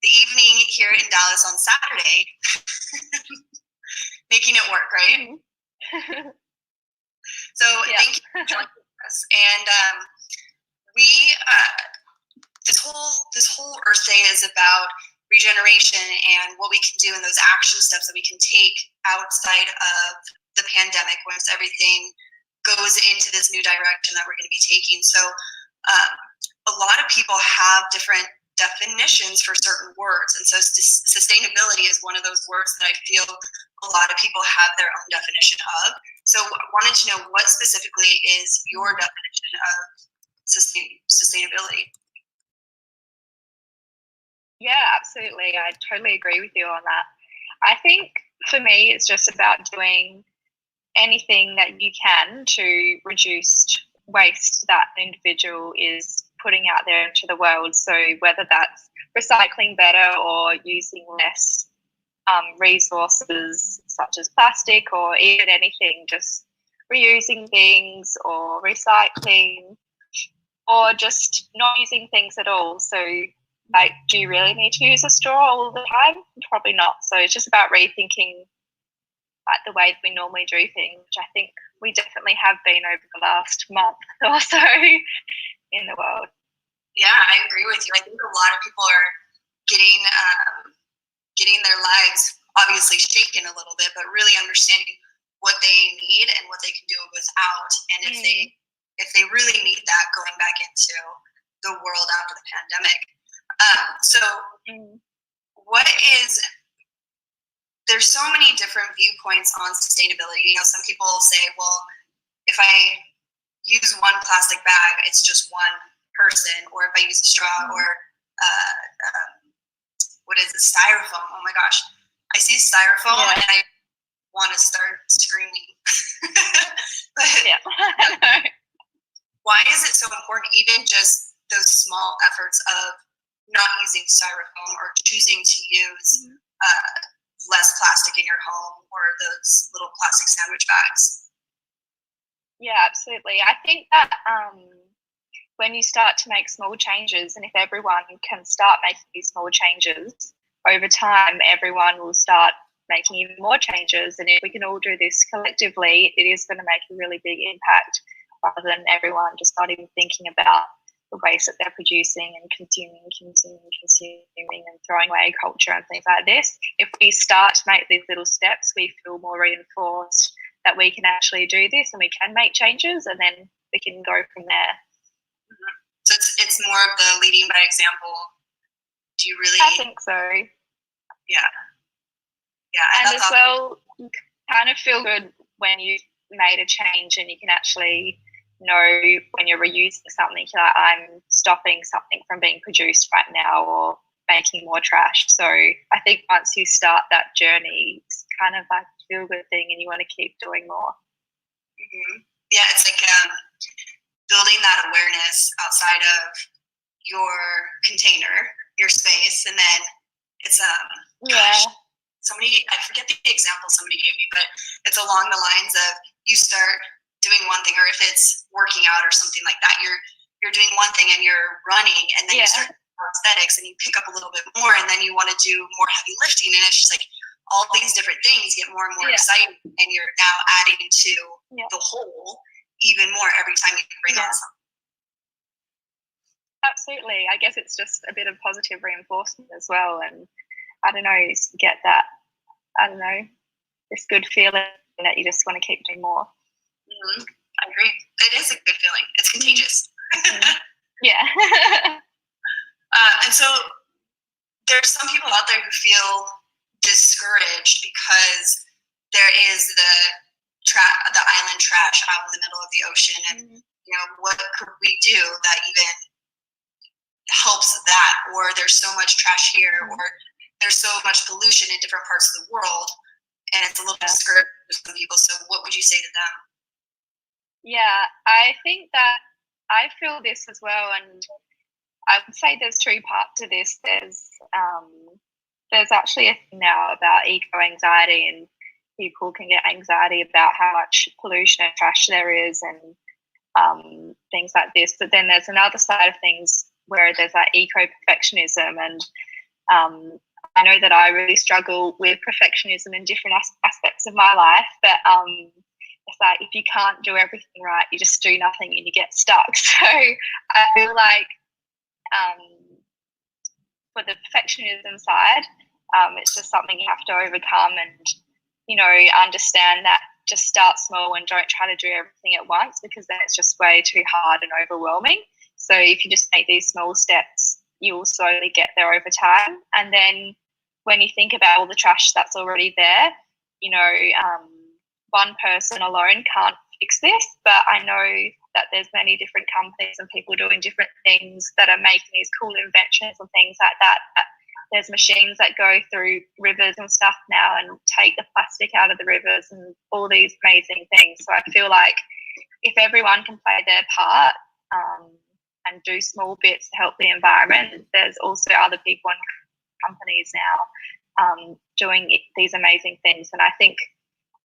The evening here in Dallas on Saturday. Making it work, right? So yeah. Thank you for joining us. And this whole Earth Day is about regeneration and what we can do in those action steps that we can take outside of the pandemic once everything goes into this new direction that we're going to be taking. So a lot of people have different definitions for certain words, and so sustainability is one of those words that I feel a lot of people have their own definition of. So I wanted to know, what specifically is your definition of sustainability? Yeah, absolutely. I totally agree with you on that. I think for me, it's just about doing anything that you can to reduce waste that an individual is putting out there into the world. So whether that's recycling better or using less resources such as plastic or even anything, just reusing things or recycling or just not using things at all. So like, do you really need to use a straw all the time? Probably not. So it's just about rethinking like the way that we normally do things, which I think we definitely have been over the last month or so in the world. Yeah, I agree with you. I think a lot of people are getting their lives obviously shaken a little bit, but really understanding what they need and what they can do without. And if they really need that, going back into the world after the pandemic. There's so many different viewpoints on sustainability. You know, some people say, well, if I use one plastic bag, it's just one person, or if I use a straw, or what is it, styrofoam? Oh my gosh, I see styrofoam and I want to start screaming. Why is it so important, even just those small efforts of not using styrofoam or choosing to use less plastic in your home, or those little plastic sandwich bags? Yeah, absolutely. I think that when you start to make small changes, and if everyone can start making these small changes, over time, everyone will start making even more changes. And if we can all do this collectively, it is going to make a really big impact, rather than everyone just not even thinking about the waste that they're producing and consuming and throwing away culture and things like this. If we start to make these little steps, we feel more reinforced that we can actually do this and we can make changes, and then we can go from there. So it's more of the leading by example. Do you really? I think so. Yeah. And as well, you kind of feel good when you made a change and you can actually know when you're reusing something, like, I'm stopping something from being produced right now or making more trash. So I think once you start that journey, it's kind of like a feel good thing and you want to keep doing more. Yeah, it's like building that awareness outside of your container, your space, and then it's somebody, I forget the example somebody gave me, but it's along the lines of you start doing one thing, or if it's working out or something like that, you're doing one thing and you're running, and then you start prosthetics and you pick up a little bit more, and then you want to do more heavy lifting, and it's just like all these different things get more and more exciting, and you're now adding to the whole even more every time you bring on something. Absolutely. I guess it's just a bit of positive reinforcement as well, and I don't know, get that, I don't know, this good feeling that you just want to keep doing more. I agree. It is a good feeling. It's contagious. Yeah. And so there's some people out there who feel discouraged because there is the island trash out in the middle of the ocean, and you know, what could we do that even helps that? Or there's so much trash here, or there's so much pollution in different parts of the world, and it's a little discouraging for some people. So what would you say to them? Yeah, I think that I feel this as well, and I would say there's two parts to this. There's actually a thing now about eco-anxiety, and people can get anxiety about how much pollution and trash there is, and things like this. But then there's another side of things where there's that eco-perfectionism, and I know that I really struggle with perfectionism in different aspects of my life, but it's like if you can't do everything right, you just do nothing and you get stuck. So I feel like for the perfectionism side, it's just something you have to overcome, and, you know, understand that just start small and don't try to do everything at once, because then it's just way too hard and overwhelming. So if you just make these small steps, you will slowly get there over time. And then when you think about all the trash that's already there, you know, one person alone can't fix this, but I know that there's many different companies and people doing different things that are making these cool inventions and things like that. There's machines that go through rivers and stuff now and take the plastic out of the rivers and all these amazing things. So I feel like if everyone can play their part and do small bits to help the environment, there's also other people and companies now doing these amazing things. And I think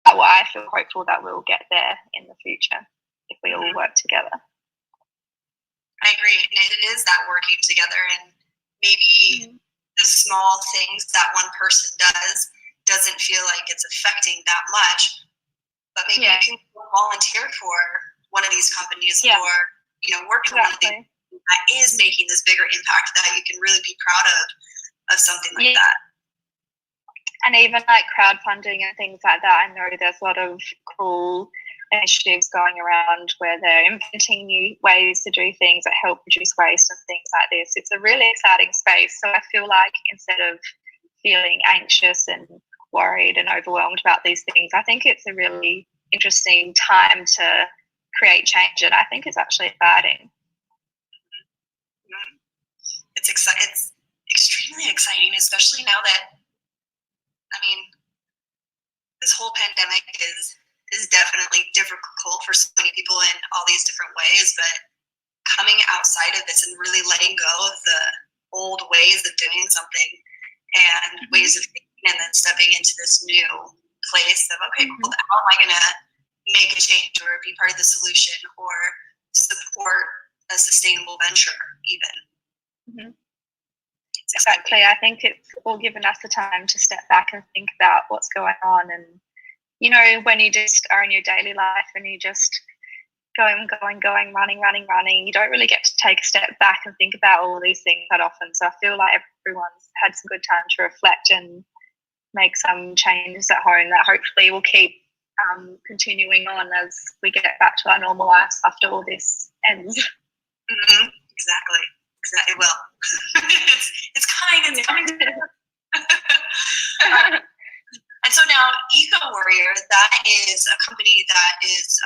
I feel hopeful that we'll get there in the future if we all work together. I agree. And it is that working together, and maybe the small things that one person doesn't feel like it's affecting that much, but maybe you can volunteer for one of these companies or, you know, work for one of these that is making this bigger impact that you can really be proud of something like that. And even like crowdfunding and things like that, I know there's a lot of cool initiatives going around where they're implementing new ways to do things that help reduce waste and things like this. It's a really exciting space. So I feel like instead of feeling anxious and worried and overwhelmed about these things, I think it's a really interesting time to create change, and I think it's actually exciting. It's extremely exciting, especially now that, I mean, this whole pandemic is definitely difficult for so many people in all these different ways, but coming outside of this and really letting go of the old ways of doing something and ways of thinking, and then stepping into this new place of, okay, cool, how am I going to make a change or be part of the solution or support a sustainable venture even. Exactly. I think it's all given us the time to step back and think about what's going on. And, you know, when you just are in your daily life and you just going, running, you don't really get to take a step back and think about all these things that often. So I feel like everyone's had some good time to reflect and make some changes at home that hopefully will keep continuing on as we get back to our normal lives after all this ends. Exactly. It will. it's coming. And so now, Eco Warrior, that is a company that is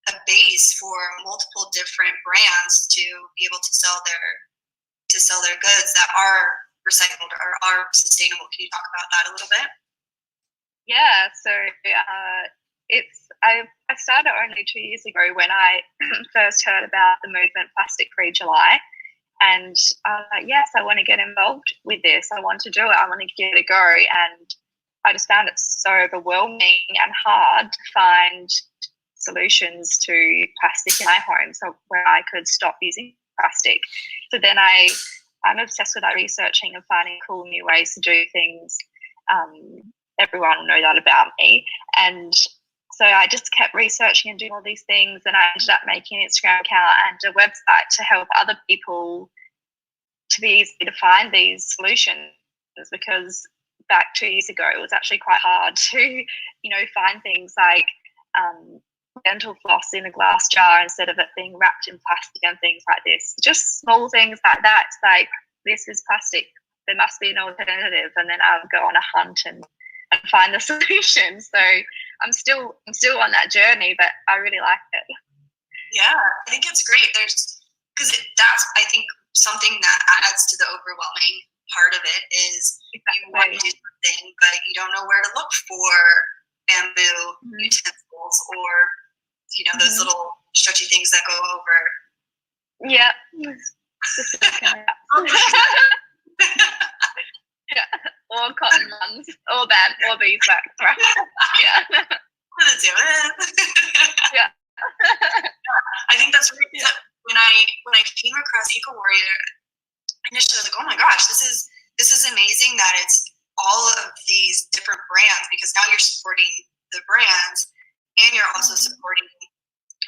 a base for multiple different brands to be able to sell their goods that are recycled or are sustainable. Can you talk about that a little bit? Yeah. So I started only 2 years ago when I first heard about the movement Plastic Free July. And yes, I want to get involved with this. I want to do it. I want to give it a go. And I just found it so overwhelming and hard to find solutions to plastic in my home, so where I could stop using plastic. So then I'm obsessed with researching and finding cool new ways to do things. Everyone will know that about me. And so I just kept researching and doing all these things, and I ended up making an Instagram account and a website to help other people to be easy to find these solutions, because back 2 years ago it was actually quite hard to, find things like dental floss in a glass jar instead of it being wrapped in plastic and things like this. Just small things like that. It's like, this is plastic, there must be an alternative, and then I would go on a hunt and find the solution. So I'm still on that journey, but I really like it. Yeah, I think it's great. Because that's, I think, something that adds to the overwhelming part of it is you want to do something, but you don't know where to look for bamboo utensils or, those little stretchy things that go over. Yeah. Yeah, or cotton ones, or beeswax, right? Yeah. I'm gonna do it. Yeah. I think that's right. Yeah. When I came across Eco Warrior, initially I was like, oh my gosh, this is amazing that it's all of these different brands, because now you're supporting the brands and you're also supporting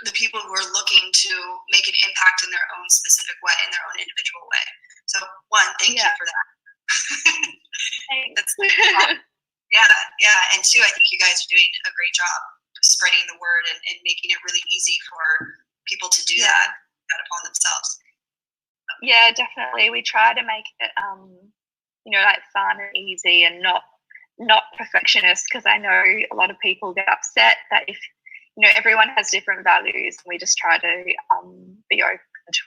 the people who are looking to make an impact in their own specific way, in their own individual way. So one, thank you for that. That's yeah. And two, I think you guys are doing a great job spreading the word and making it really easy for people to do that upon themselves. Yeah, definitely. We try to make it fun and easy and not perfectionist, because I know a lot of people get upset that if everyone has different values, and we just try to be open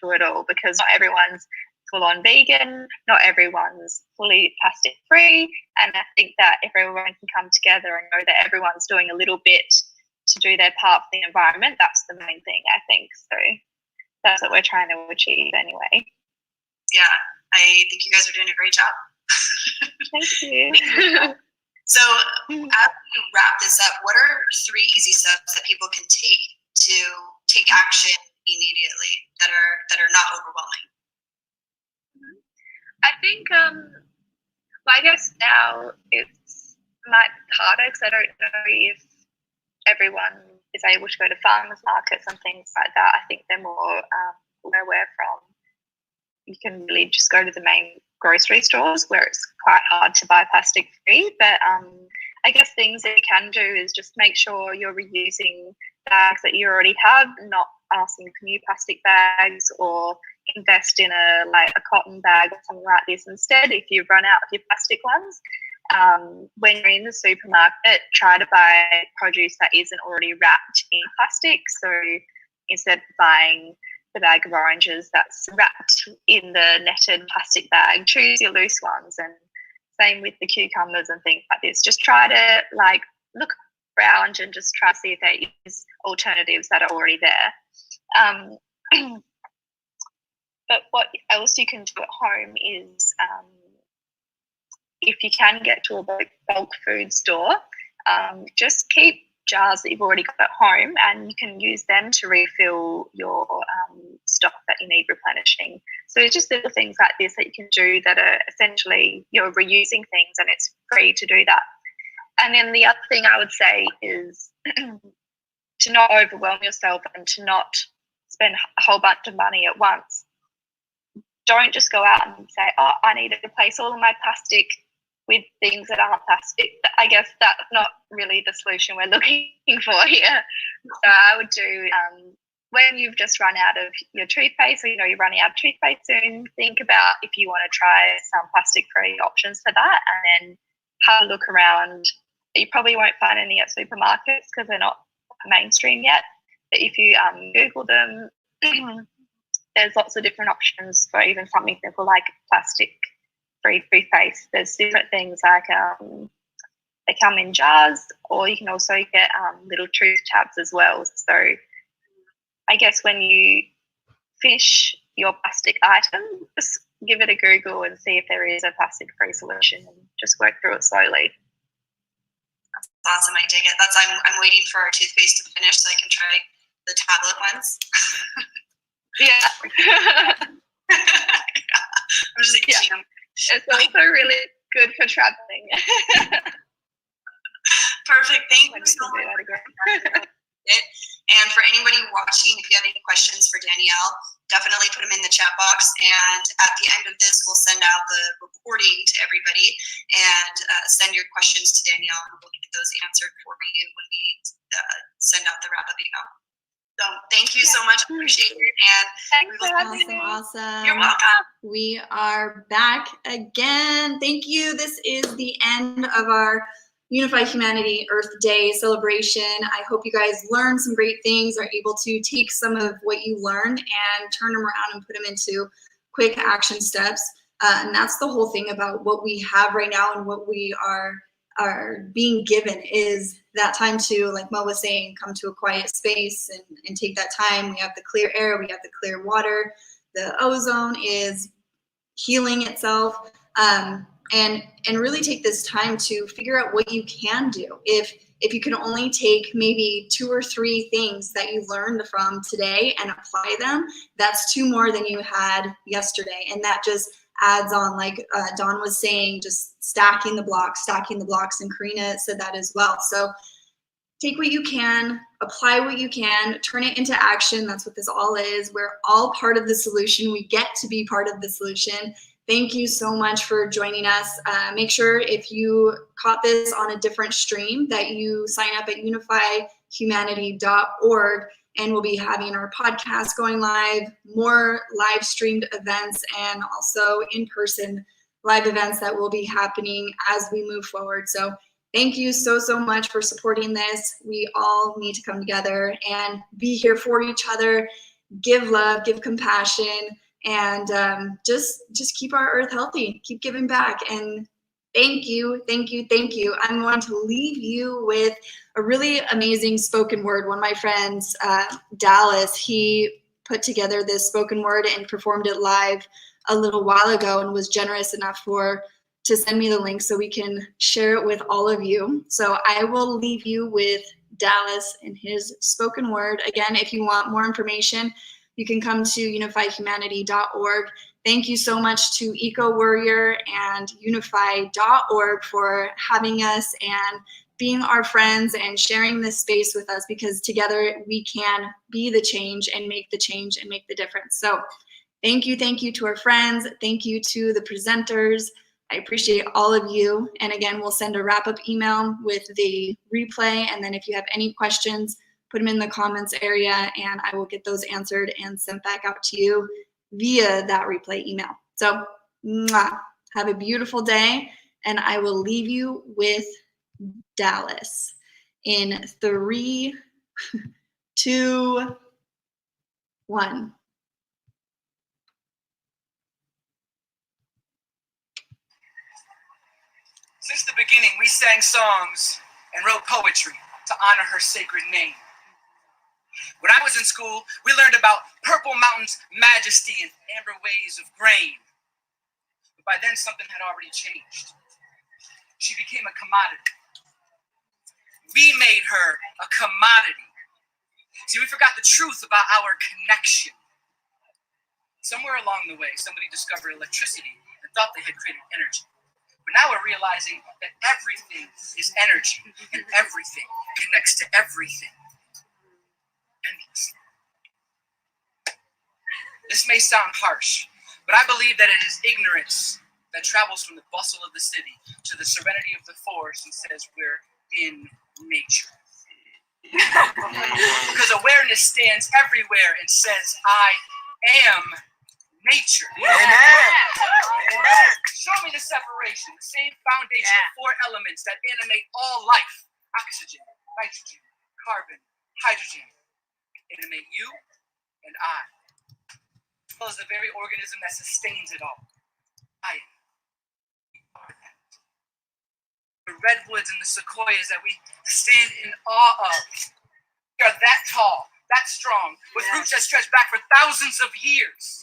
to it all, because not everyone's full on vegan, not everyone's fully plastic free, and I think that if everyone can come together and know that everyone's doing a little bit to do their part for the environment, that's the main thing, I think. So that's what we're trying to achieve anyway. Yeah, I think you guys are doing a great job. Thank you. So as we wrap this up, what are 3 easy steps that people can take to take action immediately that are not overwhelming? I think, I guess now it's might be harder because I don't know if everyone is able to go to farmers markets and things like that. I think they're more where we're from. You can really just go to the main grocery stores where it's quite hard to buy plastic free. But I guess things that you can do is just make sure you're reusing bags that you already have, not asking for new plastic bags, or invest in a cotton bag or something like this instead if you run out of your plastic ones. When you're in the supermarket, try to buy produce that isn't already wrapped in plastic. So instead of buying the bag of oranges that's wrapped in the netted plastic bag, choose your loose ones. And same with the cucumbers and things like this. Just try to look around and just try to see if there is alternatives that are already there. But what else you can do at home is, if you can get to a bulk food store, just keep jars that you've already got at home, and you can use them to refill your stock that you need replenishing. So it's just little things like this that you can do that are essentially you're reusing things, and it's free to do that. And then the other thing I would say is to not overwhelm yourself and to not spend a whole bunch of money at once. Don't just go out and say, oh, I need to replace all of my plastic with things that aren't plastic. I guess that's not really the solution we're looking for here. So I would do, when you've just run out of your toothpaste, or you're running out of toothpaste soon, think about if you want to try some plastic-free options for that, and then have a look around. You probably won't find any at supermarkets because they're not mainstream yet. But if you Google them, there's lots of different options for even something simple like plastic-free toothpaste. There's different things like they come in jars, or you can also get little tooth tabs as well. So I guess when you finish your plastic item, just give it a Google and see if there is a plastic-free solution, and just work through it slowly. That's awesome. I dig it. I'm waiting for our toothpaste to finish so I can try the tablet ones. Yeah. I'm just itching them. It's also really good for traveling. Perfect. Thank you so much. And for anybody watching, if you have any questions for Danielle, definitely put them in the chat box. And at the end of this, we'll send out the recording to everybody and send your questions to Danielle, and we'll get those answered for you when we send out the wrap-up email. So thank you so much. Appreciate it. And thanks for having me. Awesome. You're welcome. We are back again. Thank you. This is the end of our Unify Humanity Earth Day celebration. I hope you guys learned some great things, are able to take some of what you learned and turn them around and put them into quick action steps. And that's the whole thing about what we have right now and what we are being given is that time to, like Mo was saying, come to a quiet space and take that time. We have the clear air, we have the clear water, the ozone is healing itself, and really take this time to figure out what you can do. If you can only take maybe 2 or 3 things that you learned from today and apply them, that's 2 more than you had yesterday, and that just adds on, like Dawn was saying, just stacking the blocks, and Karina said that as well. So take what you can, apply what you can, turn it into action. That's what this all is. We're all part of the solution. We get to be part of the solution. Thank you so much for joining us. Make sure if you caught this on a different stream that you sign up at unifyhumanity.org, and we'll be having our podcast going live, more live streamed events, and also in-person live events that will be happening as we move forward. So thank you so much for supporting this. We all need to come together and be here for each other, give love, give compassion, and just keep our earth healthy, keep giving back. And thank you. I'm going to leave you with a really amazing spoken word. One of my friends, Dallas, he put together this spoken word and performed it live a little while ago and was generous enough to send me the link so we can share it with all of you. So I will leave you with Dallas and his spoken word. Again, if you want more information, you can come to unifyhumanity.org. Thank you so much to Eco Warrior and unify.org for having us and being our friends and sharing this space with us, because together we can be the change and make the difference. So thank you to our friends. Thank you to the presenters. I appreciate all of you. And again, we'll send a wrap-up email with the replay. And then if you have any questions, put them in the comments area and I will get those answered and sent back out to you via that replay email. So have a beautiful day, and I will leave you with Dallas in 3, 2, 1. Since the beginning, we sang songs and wrote poetry to honor her sacred name. When I was in school, we learned about Purple Mountain's majesty and amber waves of grain. But by then, something had already changed. She became a commodity. We made her a commodity. See, we forgot the truth about our connection. Somewhere along the way, somebody discovered electricity and thought they had created energy. But now we're realizing that everything is energy and everything connects to everything endlessly. This may sound harsh, but I believe that it is ignorance that travels from the bustle of the city to the serenity of the forest and says we're in nature. Because awareness stands everywhere and says, I am nature. Amen. Show me the separation, the same foundation of 4 elements that animate all life: oxygen, nitrogen, carbon, hydrogen. Animate you and I, as well as the very organism that sustains it all. I am. The redwoods and the sequoias that we stand in awe of. We are that tall, that strong, with roots that stretch back for thousands of years.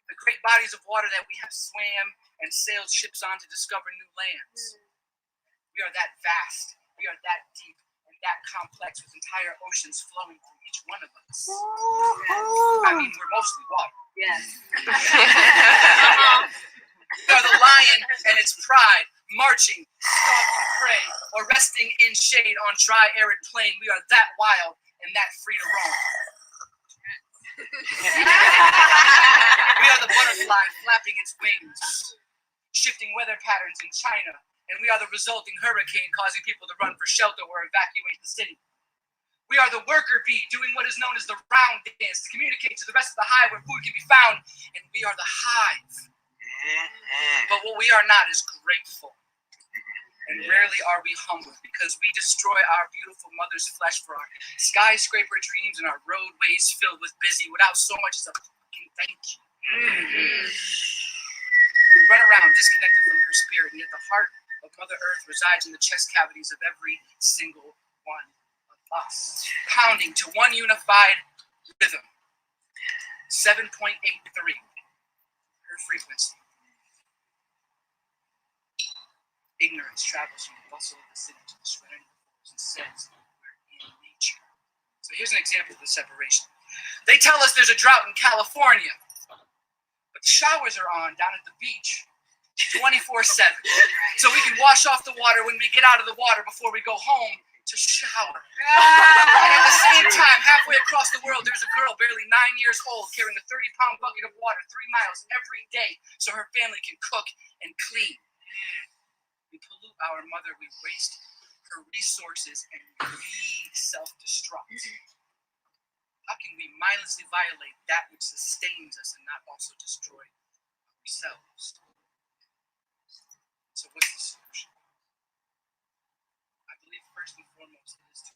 The great bodies of water that we have swam and sailed ships on to discover new lands. We are that vast, we are that deep, and that complex, with entire oceans flowing through each one of us. I mean, we're mostly water. Yes. We are the lion and its pride, marching, stalking prey, or resting in shade on dry, arid plain. We are that wild and that free to roam. We are the butterfly flapping its wings, shifting weather patterns in China, and we are the resulting hurricane causing people to run for shelter or evacuate the city. We are the worker bee doing what is known as the round dance to communicate to the rest of the hive where food can be found, and we are the hive. But what we are not is grateful. And rarely are we humble, because we destroy our beautiful mother's flesh for our skyscraper dreams and our roadways filled with busy without so much as a fucking thank you. We run around disconnected from her spirit, and yet the heart of Mother Earth resides in the chest cavities of every single one of us, pounding to one unified rhythm. 7.83, her frequency. Ignorance travels from the bustle of the city to the serenity of the forest and says we're in nature. So here's an example of the separation. They tell us there's a drought in California, but the showers are on down at the beach 24/7. So we can wash off the water when we get out of the water before we go home to shower. And at the same time, halfway across the world, there's a girl barely 9 years old carrying a 30-pound bucket of water 3 miles every day so her family can cook and clean. We pollute our mother, we waste her resources, and we self-destruct. How can we mindlessly violate that which sustains us and not also destroy ourselves? So what's the solution? I believe first and foremost it is to